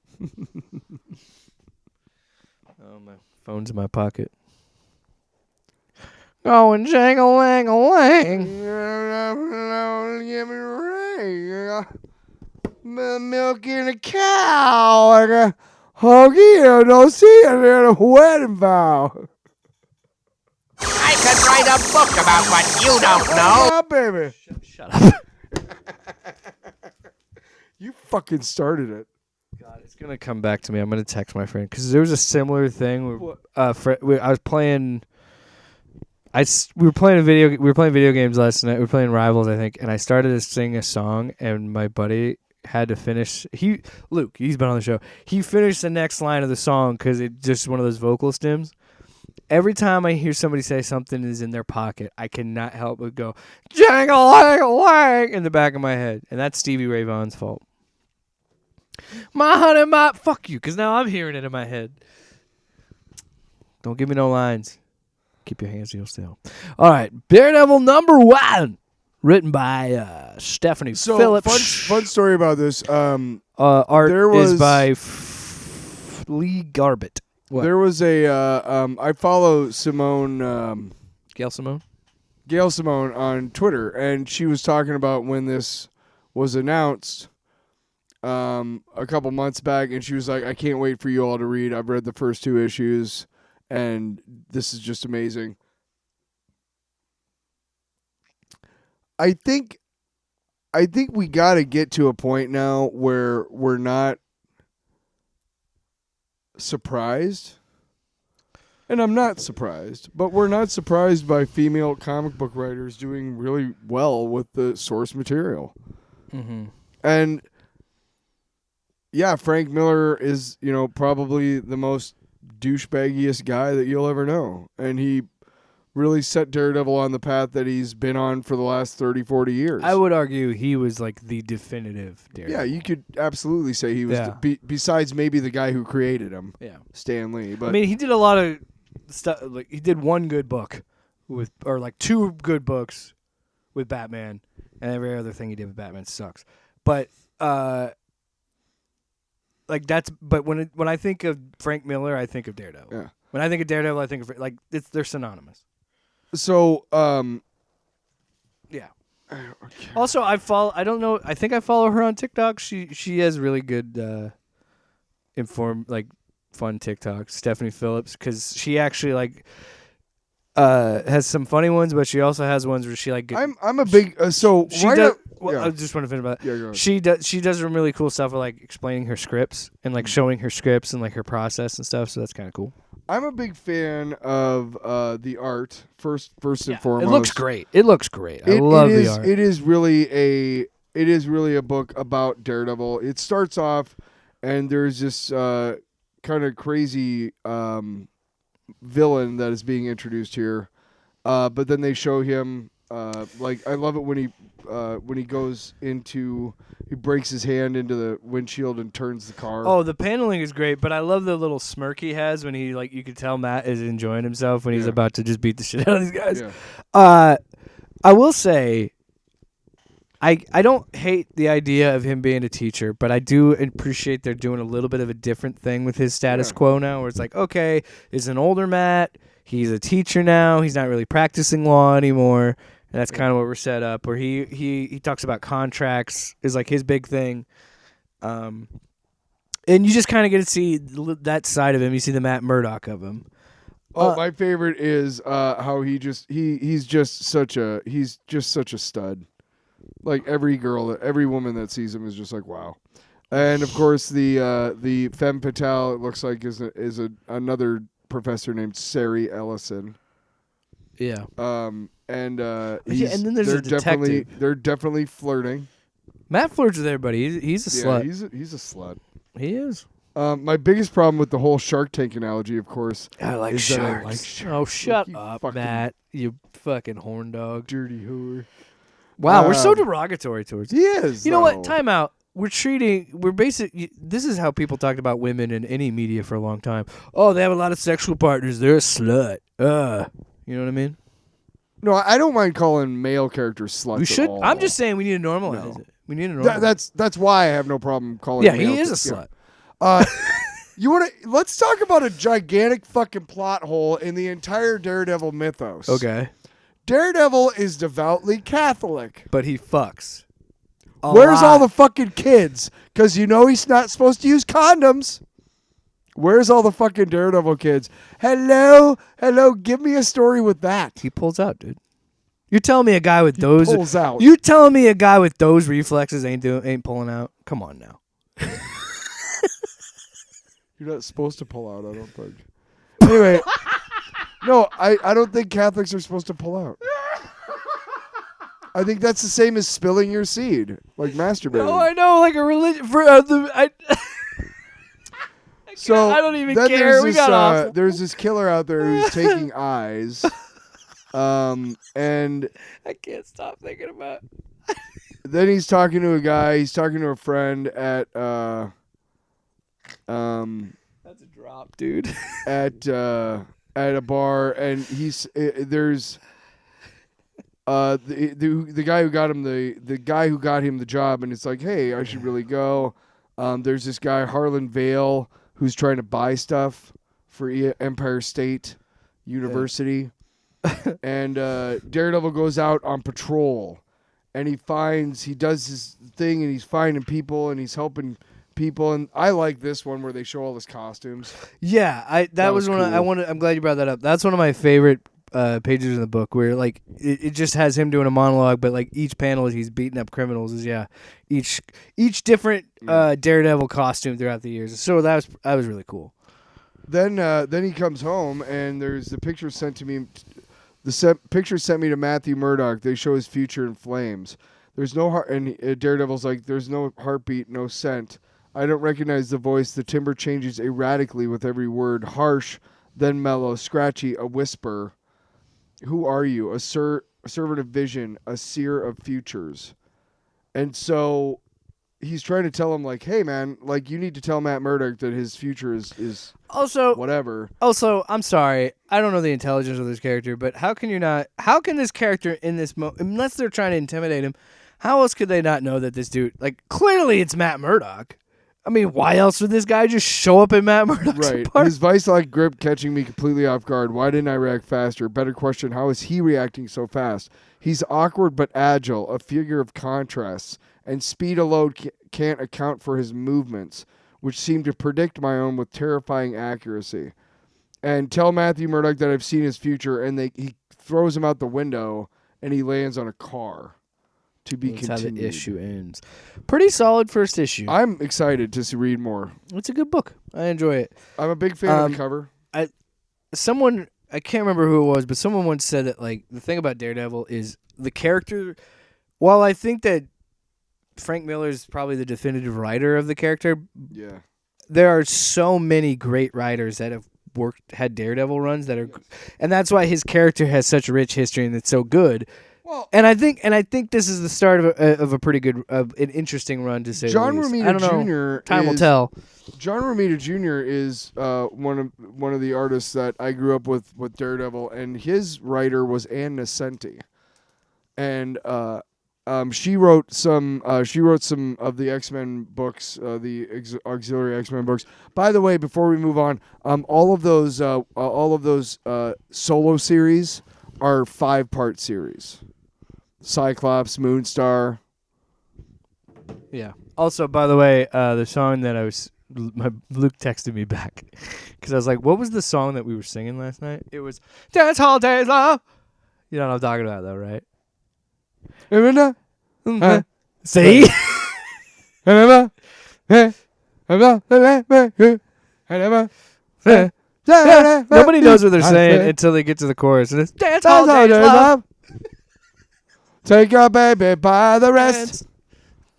Oh, my phone's in my pocket. Going jangle-lang-a-lang. Give me a ring. Milking a cow like a hoagie. Don't see it in a wedding vow. I could write a book about what you don't know. Yeah, baby. Shut up. You fucking started it. God, it's gonna come back to me. I'm gonna text my friend because there was a similar thing. Where, I was playing. We were playing video games last night. We were playing Rivals, I think, and I started to sing a song, and my buddy had to finish. Luke, he's been on the show. He finished the next line of the song because it's just one of those vocal stems. Every time I hear somebody say something is in their pocket, I cannot help but go jangle-lang-a-lang in the back of my head, and that's Stevie Ray Vaughan's fault. My honey, fuck you, because now I'm hearing it in my head. Don't give me no lines. Keep your hands real still. All right, Daredevil number 1, written by Stephanie Phillips. Fun story about this. Art is by Lee Garbett. What? There was a I follow Simone Gail Simone on Twitter, and she was talking about when this was announced a couple months back, and she was like, I can't wait for you all to read. I've read the first 2 issues, and this is just amazing. I think we got to get to a point now where we're not surprised. And I'm not surprised, but we're not surprised by female comic book writers doing really well with the source material. Mm-hmm. And yeah, Frank Miller is, probably the most douchebaggiest guy that you'll ever know. And he really set Daredevil on the path that he's been on for the last 30, 40 years. I would argue he was like the definitive Daredevil. Yeah, you could absolutely say he was, besides maybe the guy who created him, Stan Lee. But I mean, he did a lot of stuff. Like he did one good book or like 2 good books with Batman, and every other thing he did with Batman sucks. But but when I think of Frank Miller, I think of Daredevil. Yeah. When I think of Daredevil, I think of they're synonymous. So, yeah. Okay. Also, I think I follow her on TikTok. She has really good fun TikToks, Stephanie Phillips, because she actually has some funny ones, but she also has ones where she I'm a big I just want to finish about that. Yeah, go ahead. She does some really cool stuff with explaining her scripts and showing her scripts and her process and stuff. So that's kind of cool. I'm a big fan of the art first and foremost. It looks great. I love the art. It is really a book about Daredevil. It starts off, and there's this kind of crazy villain that is being introduced here, but then they show him. I love it when he goes into. He breaks his hand into the windshield and turns the car. Oh, the paneling is great, but I love the little smirk he has when he you can tell Matt is enjoying himself when he's about to just beat the shit out of these guys. Yeah. I will say, I don't hate the idea of him being a teacher, but I do appreciate they're doing a little bit of a different thing with his status quo now, where it's like, okay, it's an older Matt. He's a teacher now. He's not really practicing law anymore. And that's kind of what we're set up, where he talks about contracts is like his big thing. And you just kind of get to see that side of him. You see the Matt Murdock of him. Oh, my favorite is how he's just such a stud. Like every woman that sees him is just like, wow. And of course the femme fatale, it looks like, is another professor named Sari Ellison. Yeah. And then there's a detective. They're definitely flirting. Matt flirts with everybody. He's a slut. He's a slut. He is. My biggest problem with the whole Shark Tank analogy, of course, I like sharks. Oh, shut up, Matt. You fucking horn dog. Dirty whore. Wow, we're so derogatory towards him. He is. You know what? Time out. This is how people talked about women in any media for a long time. Oh, they have a lot of sexual partners. They're a slut. You know what I mean? No, I don't mind calling male characters sluts. We should. At all. I'm just saying we need to normalize it. We need to normalize. That's why I have no problem calling. Yeah, he is a slut. Let's talk about a gigantic fucking plot hole in the entire Daredevil mythos. Okay. Daredevil is devoutly Catholic. But he fucks. Where's all the fucking kids? Because he's not supposed to use condoms. Where's all the fucking Daredevil kids? Hello, give me a story with that. He pulls out, dude. You're telling me a guy with those pulls out. You telling me a guy with those reflexes ain't pulling out? Come on now. You're not supposed to pull out, I don't think. Anyway, no, I don't think Catholics are supposed to pull out. I think that's the same as spilling your seed, like masturbating. No, I know, like a religion for So I don't even then care. We got off. There's this killer out there who's taking eyes, and I can't stop thinking about. Then he's talking to a guy. He's talking to a friend at That's a drop, dude. at a bar, and there's the guy who got him the guy who got him the job, and it's like, hey, I should really go. There's this guy Harlan Vale who's trying to buy stuff for Empire State University, and Daredevil goes out on patrol, and he does his thing, and he's finding people, and he's helping people, and I like this one where they show all his costumes. Yeah, that was one. Cool. I'm glad you brought that up. That's one of my favorite pages in the book, where like it just has him doing a monologue, but like each panel he's beating up criminals is each different Daredevil costume throughout the years. So that was really cool. Then he comes home, and there's the picture sent to me. Picture sent me to Matthew Murdock. They show his future in flames. There's no heart, and Daredevil's like, there's no heartbeat, no scent. I don't recognize the voice. The timbre changes erratically with every word, harsh, then mellow, scratchy, a whisper. Who are you? A servant of vision, a seer of futures. And so he's trying to tell him, like, hey, man, like, you need to tell Matt Murdock that his future is also whatever. Also, I'm sorry, I don't know the intelligence of this character, but how can this character in this unless they're trying to intimidate him, how else could they not know that this dude, like, clearly it's Matt Murdock? I mean, why else would this guy just show up in Matt Murdock's apartment? His vice-like grip catching me completely off guard. Why didn't I react faster? Better question, how is he reacting so fast? He's awkward but agile, a figure of contrasts, and speed alone can't account for his movements, which seem to predict my own with terrifying accuracy. And tell Matthew Murdock that I've seen his future, and he throws him out the window, and he lands on a car. To be continued. That's how the issue ends. Pretty solid first issue. I'm excited to read more. It's a good book. I enjoy it. I'm a big fan of the cover. I can't remember who it was, but someone once said that, like, the thing about Daredevil is the character. While I think that Frank Miller is probably the definitive writer of the character, yeah, there are so many great writers that have had Daredevil runs that are, and that's why his character has such a rich history and it's so good. Well, and I think this is the start of a pretty good, an interesting run to say. John the least. Romita I don't know. Jr. Time will tell. John Romita Jr. is one of the artists that I grew up with Daredevil, and his writer was Ann Nesenti, and she wrote some of the X-Men books, the auxiliary X-Men books. By the way, before we move on, all of those solo series are 5-part series. Cyclops, Moonstar. Yeah. Also, by the way, the song that Luke texted me back because I was like, "What was the song that we were singing last night?" It was "Dance Hall Days Love." You know what I'm talking about, though, right? See? Nobody knows what they're saying until they get to the chorus. And it's "Dance Hall Days Love." Take your baby by the wrist.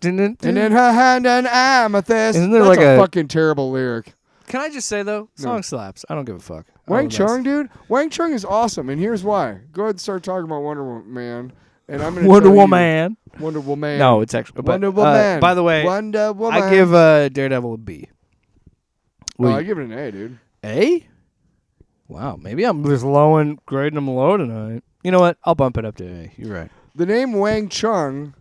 And in her hand an amethyst. Isn't there That's like a a fucking terrible lyric. Can I just say, though? Song slaps. I don't give a fuck. Wang Chung, dude. Wang Chung is awesome, and here's why. Go ahead and start talking about Wonder Woman, and I'm gonna Wonder tell Woman. You, Wonder Woman. No, it's actually Wonder Woman. By the way, Wonder Woman. I give Daredevil a B. I give it an A, dude. A? Wow, maybe I'm just grading them low tonight. You know what? I'll bump it up to A. You're right. The name Wang Chung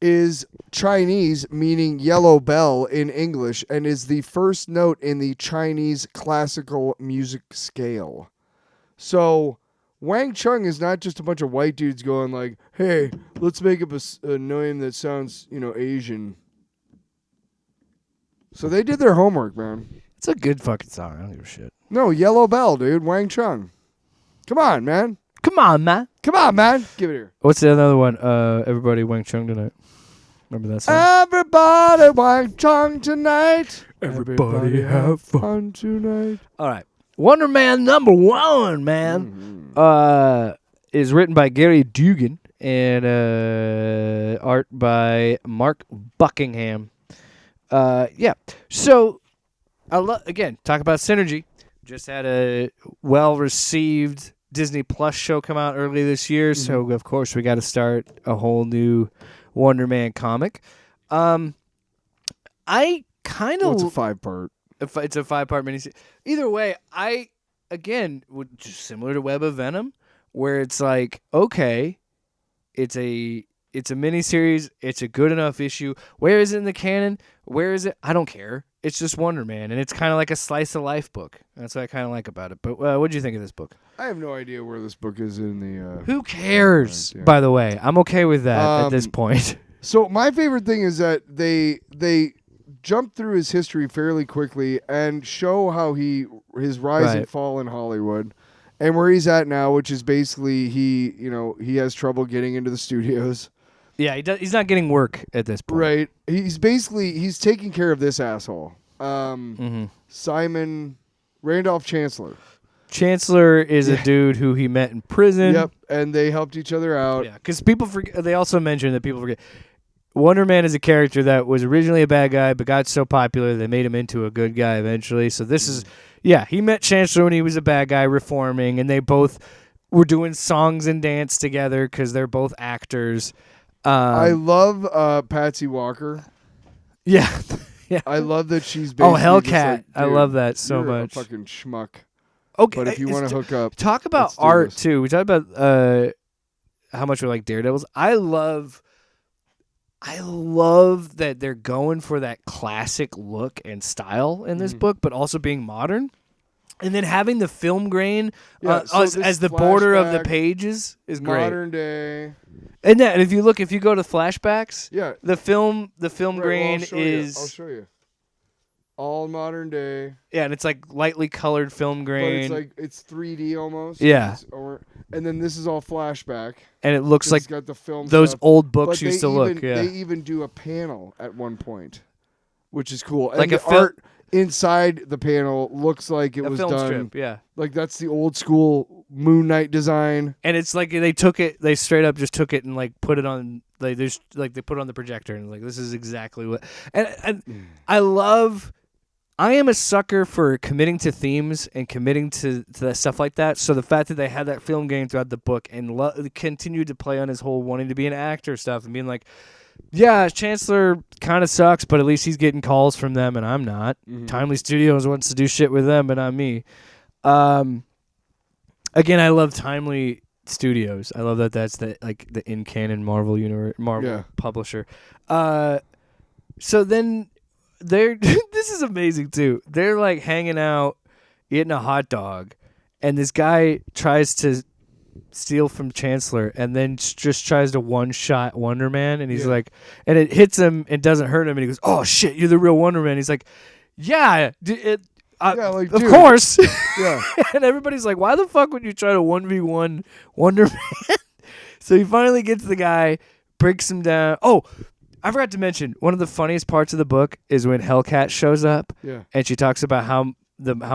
is Chinese, meaning yellow bell in English, and is the first note in the Chinese classical music scale. So Wang Chung is not just a bunch of white dudes going like, hey, let's make up a name that sounds, Asian. So they did their homework, man. It's a good fucking song. I don't give a shit. No, Yellow Bell, dude. Wang Chung. Come on, man. Come on, man. Come on, man. Give it here. What's the other one? Everybody Wang Chung tonight. Remember that song? Everybody Wang Chung tonight. Everybody have fun tonight. All right. Wonder Man #1, man, is written by Gerry Duggan and art by Mark Buckingham. Yeah. So, again, talk about synergy. Just had a well-received Disney Plus show come out early this year, so of course we got to start a whole new Wonder Man comic. I kind of... It's a 5-part. It's a 5-part miniseries. Either way, would just similar to Web of Venom, where it's like, okay, it's a miniseries. It's a good enough issue. Where is it in the canon? Where is it? I don't care. It's just Wonder Man, and it's kind of like a slice of life book. That's what I kind of like about it. But what do you think of this book? I have no idea where this book is in the... Who cares? Yeah. By the way, I'm okay with that at this point. So my favorite thing is that they jump through his history fairly quickly and show how his rise and fall in Hollywood, and where he's at now, which is basically he has trouble getting into the studios. Yeah, he's not getting work at this point. Right. He's taking care of this asshole. Simon Randolph Chancellor. Chancellor is a dude who he met in prison. Yep, and they helped each other out. Yeah, because people forget. They also mention that people forget. Wonder Man is a character that was originally a bad guy, but got so popular they made him into a good guy eventually. So this is, he met Chancellor when he was a bad guy, reforming, and they both were doing songs and dance together because they're both actors. I love Patsy Walker. Yeah. Yeah. I love that she's basically Hellcat. Like, I love that so you're much. A fucking schmuck. Okay, but if you want to hook up, talk about art too. We talked about how much we like Daredevils. I love that they're going for that classic look and style in this book, but also being modern. And then having the film grain as the border of the pages is great. Modern day. And if you go to flashbacks, the film grain I'll show you. All modern day. Yeah, and it's like lightly colored film grain. But it's 3D almost. Yeah. And then this is all flashback. And it looks like got the film those stuff. old books used to look. Yeah. They even do a panel at one point, which is cool. Like and the art inside the panel looks like it was film done. Strip, yeah. Like that's the old school Moon Knight design. And it's like they straight up just took it and like put it on they put it on the projector and like this is exactly what and I am a sucker for committing to themes and committing to that stuff like that. So the fact that they had that film game throughout the book and continued to play on his whole wanting to be an actor stuff and being like, yeah, Chancellor kind of sucks, but at least he's getting calls from them and I'm not. Timely Studios wants to do shit with them, but not me. Again, I love Timely Studios. I love that that's the in canon Marvel universe, Marvel publisher. So then they're this is amazing too. They're like hanging out, eating a hot dog, and this guy tries to steal from Chancellor and then just tries to one-shot Wonder Man, and he's like, and it hits him and doesn't hurt him, and he goes, "Oh shit, you're the real Wonder Man." He's like, "Yeah, of course." Yeah. And everybody's like, "Why the fuck would you try to 1v1 Wonder Man?" So he finally gets the guy, breaks him down. Oh, I forgot to mention, one of the funniest parts of the book is when Hellcat shows up, and she talks about how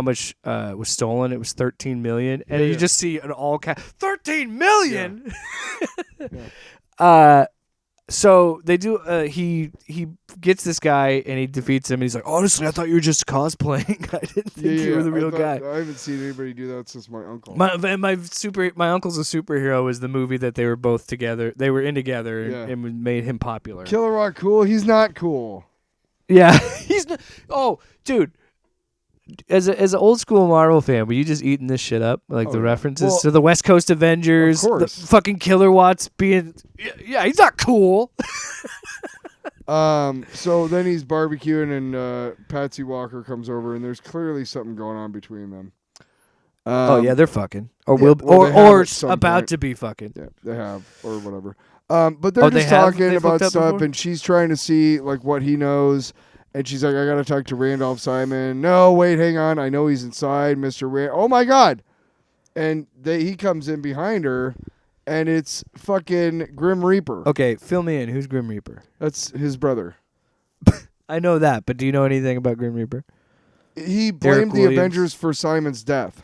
much was stolen. It was 13 million, and you just see an all cap 13 million. So they do. He gets this guy and he defeats him. And he's like, "Honestly, I thought you were just cosplaying. I didn't think you were the real guy." I haven't seen anybody do that since my uncle. My Uncle's a Superhero is the movie that they were both together. They were in together and made him popular. Killer Rock cool. He's not cool. Yeah, he's not. Oh, dude. As an old school Marvel fan, were you just eating this shit up? Like the references to the West Coast Avengers, the fucking Killer Watts being, he's not cool. So then he's barbecuing and Patsy Walker comes over and there's clearly something going on between them. They're fucking, or about to be fucking. Yeah, they have, or whatever. But they're just talking about stuff, before? And she's trying to see like what he knows. And she's like, "I got to talk to Randolph Simon." "No, wait, hang on. I know he's inside, Mr. Rand." "Oh, my God." And he comes in behind her, and it's fucking Grim Reaper. Okay, fill me in. Who's Grim Reaper? That's his brother. I know that, but do you know anything about Grim Reaper? He blamed the Avengers for Simon's death.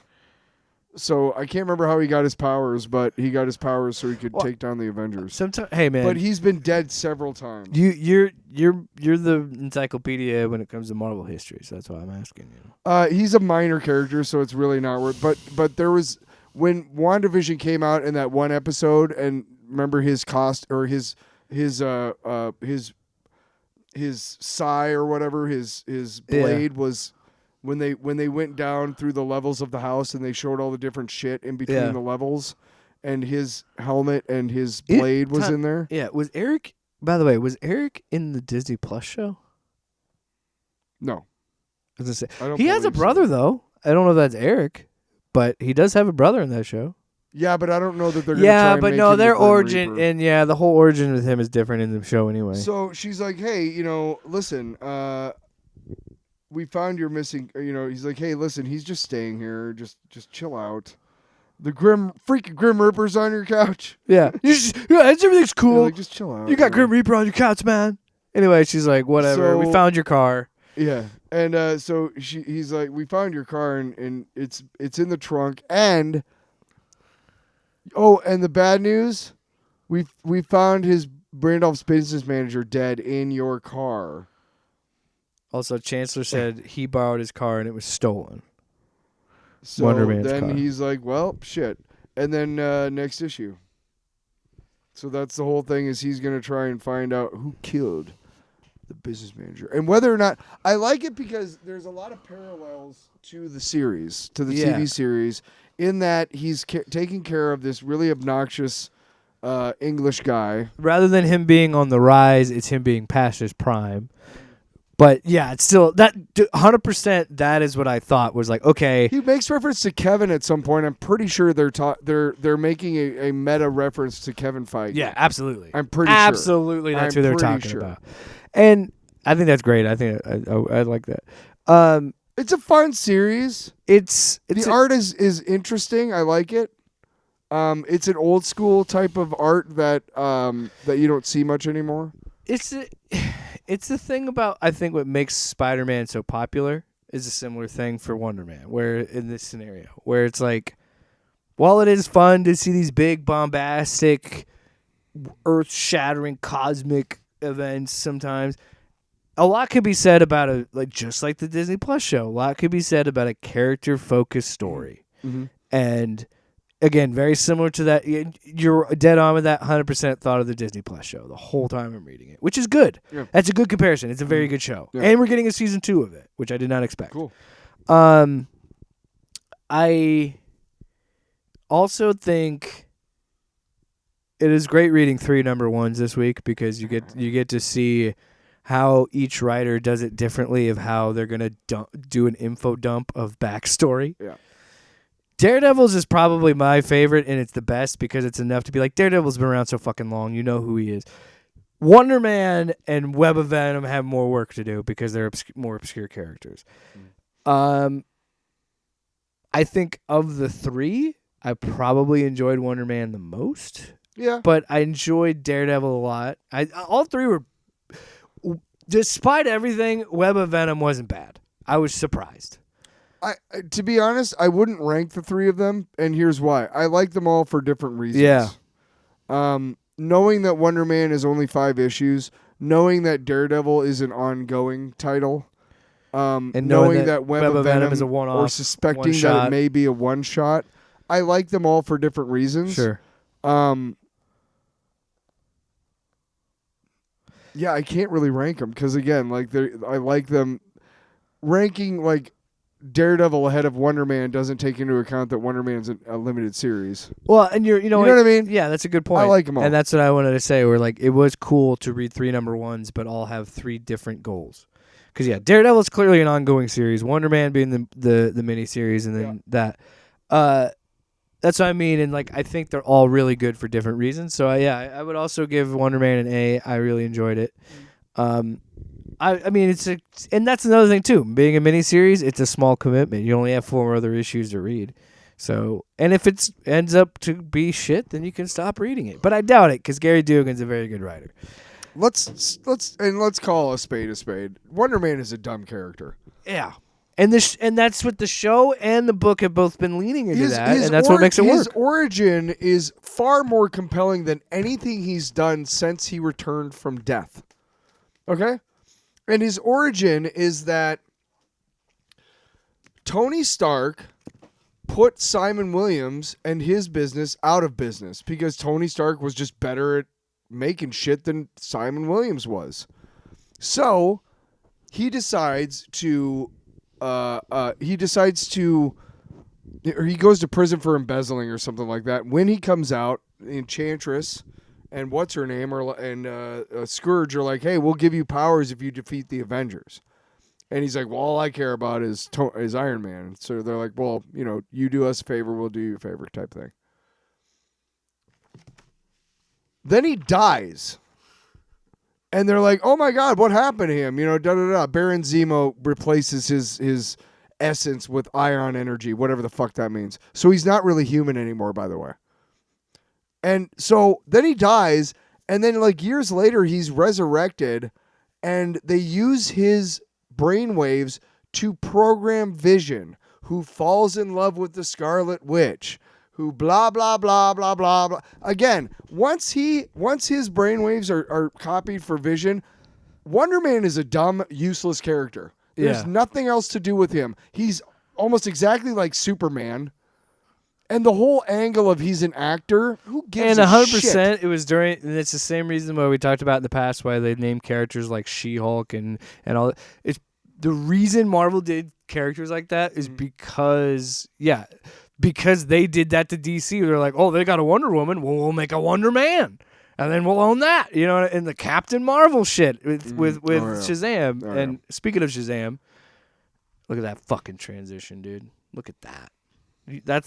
So I can't remember how he got his powers, but he got his powers so he could take down the Avengers. Hey man, but he's been dead several times. You're the encyclopedia when it comes to Marvel history, so that's why I'm asking you. He's a minor character, so it's really not worth. But there was when WandaVision came out in that one episode, and remember his sai or whatever, his blade was. When they went down through the levels of the house and they showed all the different shit in between the levels, and his helmet and his blade was in there. Yeah, was Eric? By the way, was Eric in the Disney Plus show? No, I was gonna say he has a brother though. I don't know if that's Eric, but he does have a brother in that show. Yeah, but I don't know that they're gonna try and make him their the Grim origin Reaper. And the whole origin with him is different in the show anyway. So she's like, "Hey, listen, we found your missing." He's like, "Hey, listen, he's just staying here. Just chill out. The freaking Grim Reaper's on your couch." Yeah, everything's cool. Like, just chill out. You got Grim Reaper on your couch, man. Anyway, she's like, "Whatever. We found your car." Yeah, and so he's like, "We found your car, and it's in the trunk, and and the bad news, we found his Randolph's business manager dead in your car." Also, Chancellor said he borrowed his car and it was stolen. So Wonder Man's then car. He's like, "Well, shit." And then next issue. So that's the whole thing, is he's going to try and find out who killed the business manager. And whether or not... I like it because there's a lot of parallels to the series, to the TV series, in that he's taking care of this really obnoxious English guy. Rather than him being on the rise, it's him being past his prime. But yeah, it's still that 100%. That is what I thought was like. Okay, he makes reference to Kevin at some point. I'm pretty sure they're making a meta reference to Kevin Feige. Yeah, absolutely. I'm pretty sure. Absolutely, that's who they're talking about. And I think that's great. I think I like that. It's a fun series. The art is interesting. I like it. It's an old school type of art that you don't see much anymore. It's the thing about, I think, what makes Spider-Man so popular is a similar thing for Wonder Man, where in this scenario, where it's like, while it is fun to see these big, bombastic, earth-shattering, cosmic events sometimes, a lot could be said about just like the Disney Plus show, a lot could be said about a character-focused story. Mm-hmm. And again, very similar to that. You're dead on with that. 100% thought of the Disney Plus show the whole time I'm reading it, which is good. Yeah. That's a good comparison. It's a very good show. Yeah. And we're getting a season 2 of it, which I did not expect. Cool. I also think it is great reading 3 number ones this week because you get to see how each writer does it differently of how they're gonna do an info dump of backstory. Yeah. Daredevil's is probably my favorite, and it's the best because it's enough to be like, Daredevil's been around so fucking long, you know who he is. Wonder Man and Web of Venom have more work to do because they're more obscure characters. I think of the 3, I probably enjoyed Wonder Man the most. Yeah. But I enjoyed Daredevil a lot. All 3 were, despite everything, Web of Venom wasn't bad. I was surprised. To be honest, I wouldn't rank the 3 of them, and here's why. I like them all for different reasons. Yeah. Knowing that Wonder Man is only 5 issues, knowing that Daredevil is an ongoing title, and knowing that Web of Venom is a one-off, or suspecting one-shot. that it may be a one-shot, I like them all for different reasons. Sure. Yeah, I can't really rank them because, again, like I like them. Ranking like Daredevil ahead of Wonder Man doesn't take into account that Wonder Man's a limited series. Well, and you know what I mean? Yeah, that's a good point. I like them all. And that's what I wanted to say. Where like it was cool to read 3 number ones, but all have 3 different goals. Because yeah, Daredevil is clearly an ongoing series. Wonder Man being the mini series, and then that. That's what I mean, and like I think they're all really good for different reasons. So I would also give Wonder Man an A. I really enjoyed it. I mean, and that's another thing too. Being a miniseries, it's a small commitment. You only have 4 other issues to read. So, and if it ends up to be shit, then you can stop reading it. But I doubt it because Gerry Duggan's a very good writer. Let's call a spade a spade. Wonder Man is a dumb character. Yeah, and that's what the show and the book have both been leaning into and that's what makes it work. His origin is far more compelling than anything he's done since he returned from death. Okay? And his origin is that Tony Stark put Simon Williams and his business out of business because Tony Stark was just better at making shit than Simon Williams was. So he decides to he goes to prison for embezzling or something like that. When he comes out, Enchantress and what's her name Scourge are like, hey, we'll give you powers if you defeat the Avengers. And he's like, well, all I care about is Iron Man. So they're like, well, you do us a favor, we'll do you a favor type thing. Then he dies. And they're like, oh my God, what happened to him? Baron Zemo replaces his essence with ion energy, whatever the fuck that means. So he's not really human anymore, by the way. And so then he dies, and then like years later, he's resurrected, and they use his brainwaves to program Vision, who falls in love with the Scarlet Witch, who blah, blah, blah, blah, blah, blah. Again, once his brainwaves are copied for Vision, Wonder Man is a dumb, useless character. There's nothing else to do with him. He's almost exactly like Superman. And the whole angle of he's an actor, who gives a 100%, shit? It was during, and it's the same reason why we talked about in the past why they named characters like She-Hulk and all that. It's the reason Marvel did characters like that is because they did that to DC. They're like, oh, they got a Wonder Woman, well, we'll make a Wonder Man. And then we'll own that, and the Captain Marvel shit with Shazam. And speaking of Shazam, look at that fucking transition, dude. Look at that.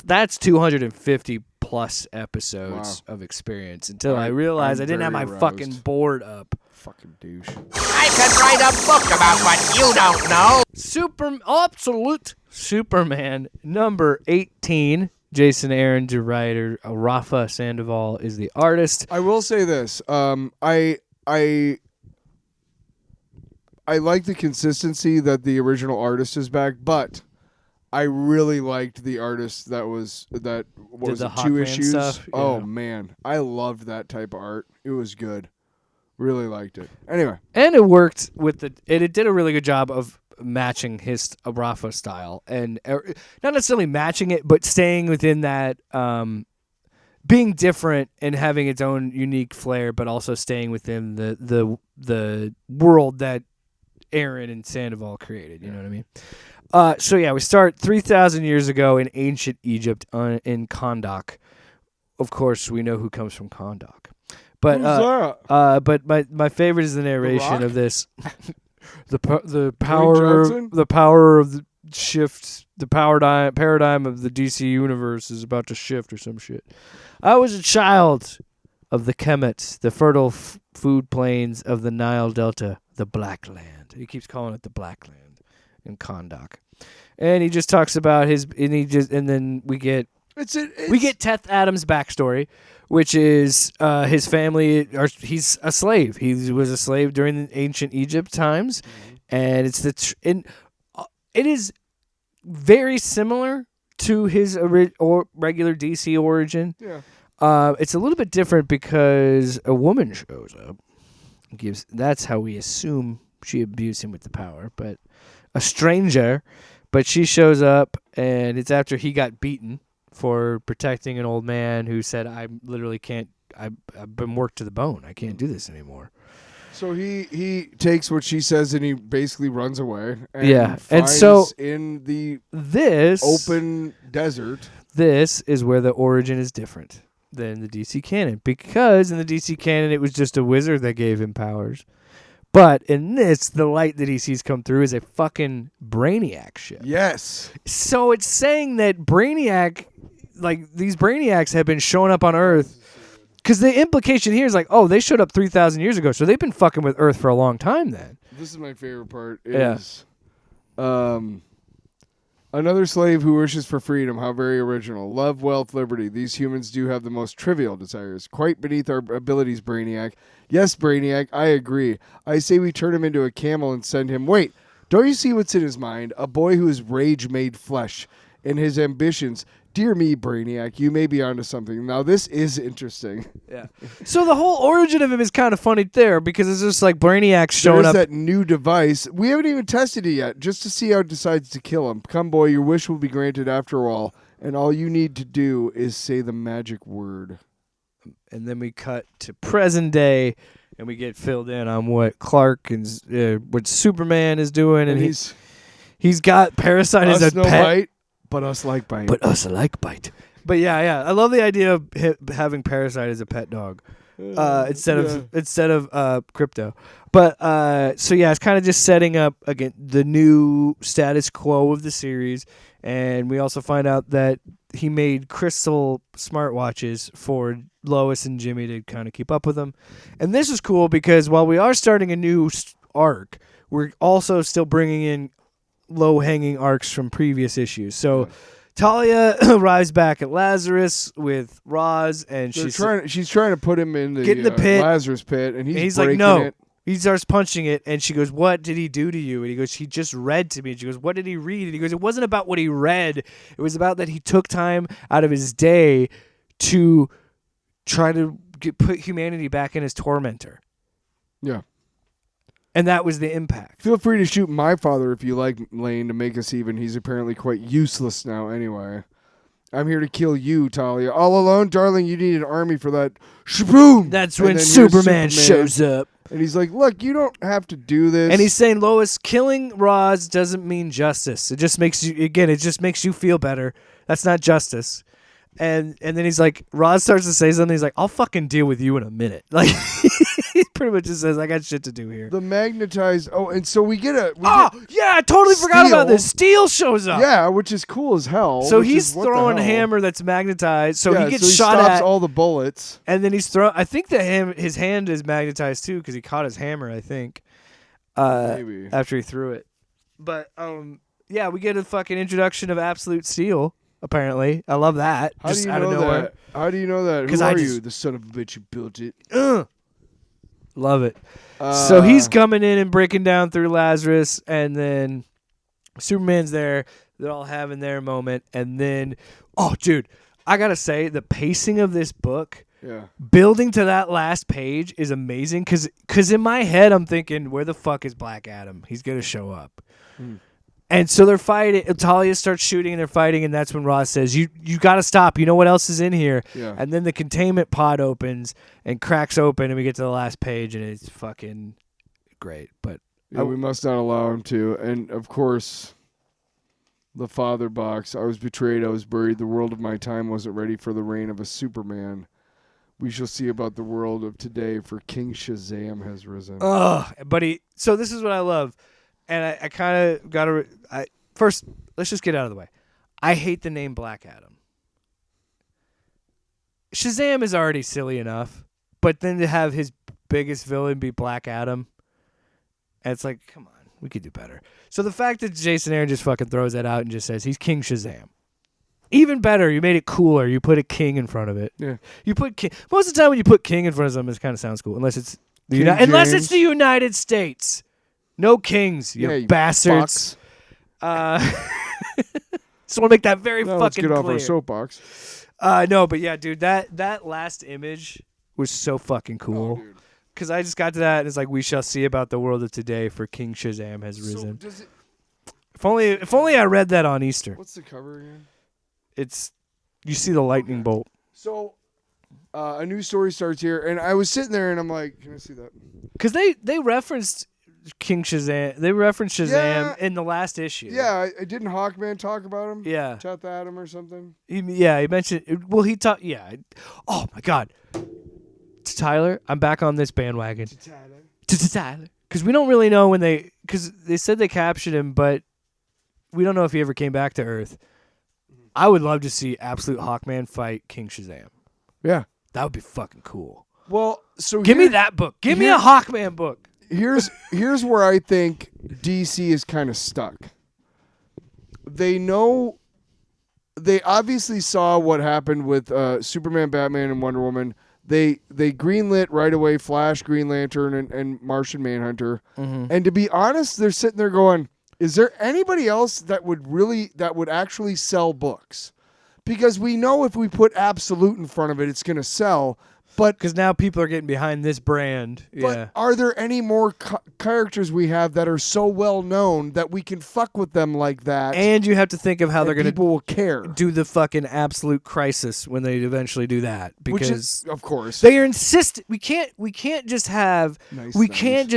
That's 250 plus episodes of experience until I realized I didn't have my fucking board up. Fucking douche. I could write a book about what you don't know. Absolute Superman number 18. Jason Aaron, the writer. Rafa Sandoval is the artist. I will say this. I like the consistency that the original artist is back, but I really liked the artist that was 2 issues. Stuff? Oh man, I loved that type of art. It was good. Really liked it. Anyway, and it worked with it did a really good job of matching his Rafa style, and not necessarily matching it, but staying within that, being different and having its own unique flair, but also staying within the world that Aaron and Sandoval created. You know what I mean? So we start 3,000 years ago in ancient Egypt in Kondak, of course, we know who comes from Kahndaq. But Who's that? but my favorite is the narration Rock? of this. the power Johnson? the power of the shift, the paradigm of the DC universe is about to shift or some shit. I was a child of the Kemet, the fertile food plains of the Nile Delta, the Black Land. He keeps calling it the Black Land in Kahndaq. And he just talks about and then we get Teth Adams' backstory, which is his family. He's a slave. He was a slave during the ancient Egypt times, and it's it is very similar to his regular DC origin. Yeah. It's a little bit different because a woman shows up. That's how we assume she abused him with the power, but a stranger. But she shows up, and it's after he got beaten for protecting an old man who said, I literally can't, I've been worked to the bone. I can't do this anymore. So he takes what she says and he basically runs away. And Yeah. finds And so in the open desert. This is where the origin is different than the DC canon. Because in the DC canon, it was just a wizard that gave him powers. But in this, the light that he sees come through is a fucking Brainiac ship. Yes. So it's saying that Brainiac, like these Brainiacs have been showing up on Earth. Because the implication here is like, oh, they showed up 3,000 years ago. So they've been fucking with Earth for a long time then. This is my favorite part. Is, another slave who wishes for freedom. How very original. Love, wealth, liberty. These humans do have the most trivial desires. Quite beneath our abilities, Brainiac. Yes, Brainiac, I agree. I say we turn him into a camel and send him... Wait, don't you see what's in his mind? A boy whose rage made flesh and his ambitions. Dear me, Brainiac, you may be onto something. Now, this is interesting. Yeah. So the whole origin of him is kind of funny there because it's just like Brainiac showing up. There's that new device. We haven't even tested it yet, just to see how it decides to kill him. Come, boy, your wish will be granted after all, and all you need to do is say the magic word. And then we cut to present day, and we get filled in on what Clark and what Superman is doing, and he's got Parasite as a no pet. Bite, but us like bite. But yeah, I love the idea of having Parasite as a pet dog instead of Crypto. But so yeah, it's kind of just setting up again the new status quo of the series, and we also find out that he made crystal smartwatches for Lois and Jimmy to kind of keep up with them. And this is cool because while we are starting a new arc, we're also still bringing in low-hanging arcs from previous issues. So Talia arrives back at Lazarus with Roz, and she's trying to put him in the pit. Lazarus pit, and he's like, no. it. He starts punching it, and she goes, what did he do to you? And he goes, he just read to me. And she goes, what did he read? And he goes, it wasn't about what he read. It was about that he took time out of his day to try to put humanity back in his tormentor. Yeah. And that was the impact. Feel free to shoot my father if you like, Lane, to make us even. He's apparently quite useless now anyway. I'm here to kill you, Talia. All alone? Darling, you need an army for that. Shaboom! That's when Superman shows up. And he's like, look, you don't have to do this. And he's saying, Lois, killing Roz doesn't mean justice. It just makes you feel better. That's not justice. And then he's like, Roz starts to say something. He's like, I'll fucking deal with you in a minute. Like, he pretty much just says, I got shit to do here. The magnetized. Oh, and so we get a. Yeah, I totally forgot about this. Steel shows up. Yeah, which is cool as hell. So he's throwing a hammer that's magnetized. So he gets shot stops at. All the bullets. And then he's throwing. I think that his hand is magnetized too because he caught his hammer, I think. Maybe. After he threw it. But, yeah, we get a fucking introduction of Absolute Steel. Apparently, I love that. How do you know that? How do you know that? Who are you, the son of a bitch who built it? Love it. So he's coming in and breaking down through Lazarus, and then Superman's there. They're all having their moment, and then, oh, dude, I gotta say the pacing of this book, building to that last page, is amazing. Cause in my head I'm thinking, where the fuck is Black Adam? He's gonna show up. And so they're fighting. Talia starts shooting and they're fighting, and that's when Ross says, you got to stop. You know what else is in here? Yeah. And then the containment pod opens and cracks open, and we get to the last page, and it's fucking great. But we must not allow him to. And, of course, The father box. I was betrayed. I was buried. The world of my time wasn't ready for the reign of a Superman. We shall see about the world of today, for King Shazam has risen. Buddy. So this is what I love. And I kind of got to... First, let's just get out of the way. I hate the name Black Adam. Shazam is already silly enough, but then to have his biggest villain be Black Adam, and it's like, come on, we could do better. So the fact that Jason Aaron just fucking throws that out and just says he's King Shazam. Even better, you made it cooler. You put a king in front of it. Yeah. You put king. Most of the time when you put king in front of something, it kind of sounds cool. Unless it's the James. it's the United States. No kings, you bastards. Just want to make that very fucking let's get clear. off our soapbox. No, but yeah, dude, that last image was so fucking cool. Because I just got to that, and it's like, we shall see about the world of today, for King Shazam has risen. So does it, if only I read that on Easter. what's the cover again? You see the lightning bolt. So a new story starts here, and I was sitting there, and I'm like, can I see that? Because they referenced King Shazam. They referenced Shazam in the last issue. Yeah, I didn't Hawkman talk about him? Yeah. Teth Adam or something? He mentioned... Well, he talked... Yeah. Oh, my God. To Tyler, I'm back on this bandwagon. To Tyler. Because we don't really know when they... Because they said they captured him, but we don't know if he ever came back to Earth. I would love to see Absolute Hawkman fight King Shazam. Yeah. That would be fucking cool. Well, so give me that book. Give me a Hawkman book. Here's where I think DC is kind of stuck. They obviously saw what happened with Superman, Batman, and Wonder Woman. They greenlit right away Flash, Green Lantern, and Martian Manhunter. Mm-hmm. And to be honest, they're sitting there going, is there anybody else that would actually sell books? Because we know if we put Absolute in front of it, it's going to sell. But because now people are getting behind this brand. But are there any more characters we have that are so well known that we can fuck with them like that? And you have to think of how they're going to people will care. Do the fucking Absolute Crisis when they eventually do that, because which is, of course, they are insistent. We can't just have. We can't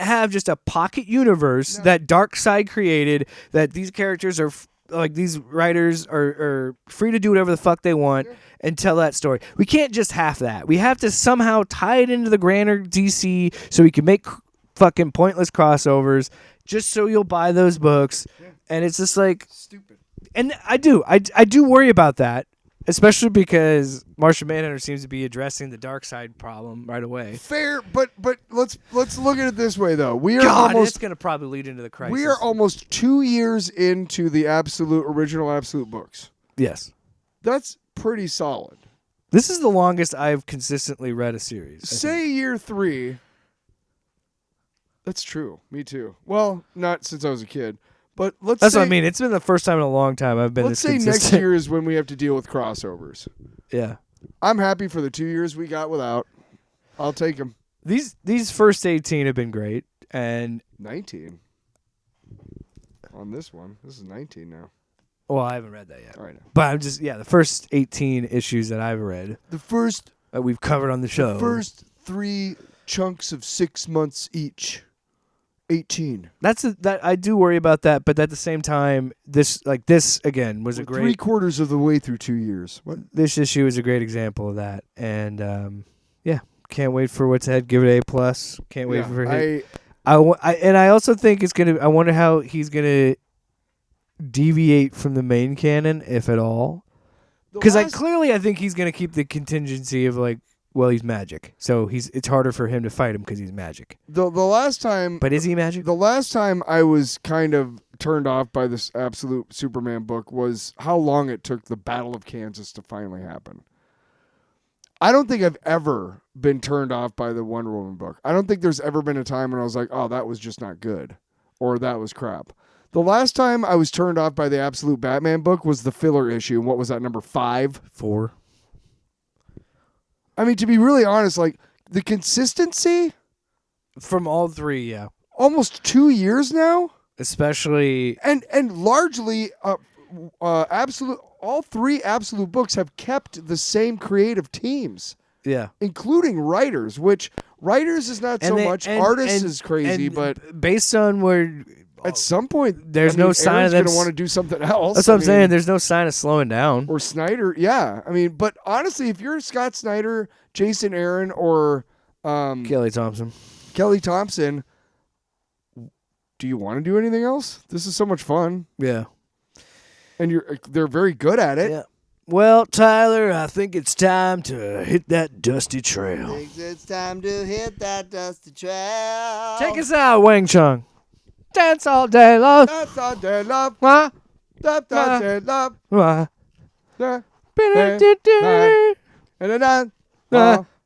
have just a pocket universe that Darkseid created. That these characters are. Like, these writers are free to do whatever the fuck they want and tell that story. We can't just half that. We have to somehow tie it into the grander DC so we can make fucking pointless crossovers just so you'll buy those books. Yeah. And it's just like... stupid. And I do worry about that, especially because Martian Manhunter seems to be addressing the Darkseid problem right away. Fair, but let's look at it this way, though. We are it's going to probably lead into the crisis. We are almost 2 years into the original Absolute books. Yes. That's pretty solid. This is the longest I've consistently read a series. Say year 3. That's true. Me too. Well, not since I was a kid. But that's what I mean. It's been the first time in a long time I've been this consistent. Let's say next year is when we have to deal with crossovers. Yeah. I'm happy for the 2 years we got without. I'll take them. These first 18 have been great. And 19 on this one. This is 19 now. Well, I haven't read that yet. All right. But I'm just, the first 18 issues that I've read. The first. That we've covered on the show. The first 3 chunks of 6 months each. 18. That I do worry about that, but at the same time, this again was a great 3/4 of the way through 2 years. What? This issue is a great example of that, and can't wait for what's ahead. Give it A+. Can't wait for it. I also think it's gonna. I wonder how he's gonna deviate from the main canon, if at all. Because I think he's gonna keep the contingency of like. Well, he's magic, so it's harder for him to fight him because he's magic. The last time... But is he magic? The last time I was kind of turned off by this Absolute Superman book was how long it took the Battle of Kansas to finally happen. I don't think I've ever been turned off by the Wonder Woman book. I don't think there's ever been a time when I was like, oh, that was just not good, or that was crap. The last time I was turned off by the Absolute Batman book was the filler issue, and what was that, number 5? 4. I mean, to be really honest, like, the consistency... From all 3, yeah. Almost 2 years now? Especially... And largely, Absolute... All 3 Absolute books have kept the same creative teams. Yeah. Including writers, which... Writers is not so much. Artists is crazy, but... Based on where at some point, there's no sign of them going to want to do something else. That's what I'm saying. There's no sign of slowing down. Or Snyder, yeah. I mean, but honestly, if you're Scott Snyder, Jason Aaron, or Kelly Thompson, do you want to do anything else? This is so much fun. Yeah. And they're very good at it. Yeah. Well, Tyler, I think it's time to hit that dusty trail. It's time to hit that dusty trail. Check us out, Wang Chung. Dance all day long. Dance all day long. Wah. Dance all day long. Wah.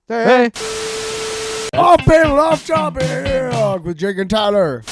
Hey. Off Panel Off Topic with Jake and Tyler.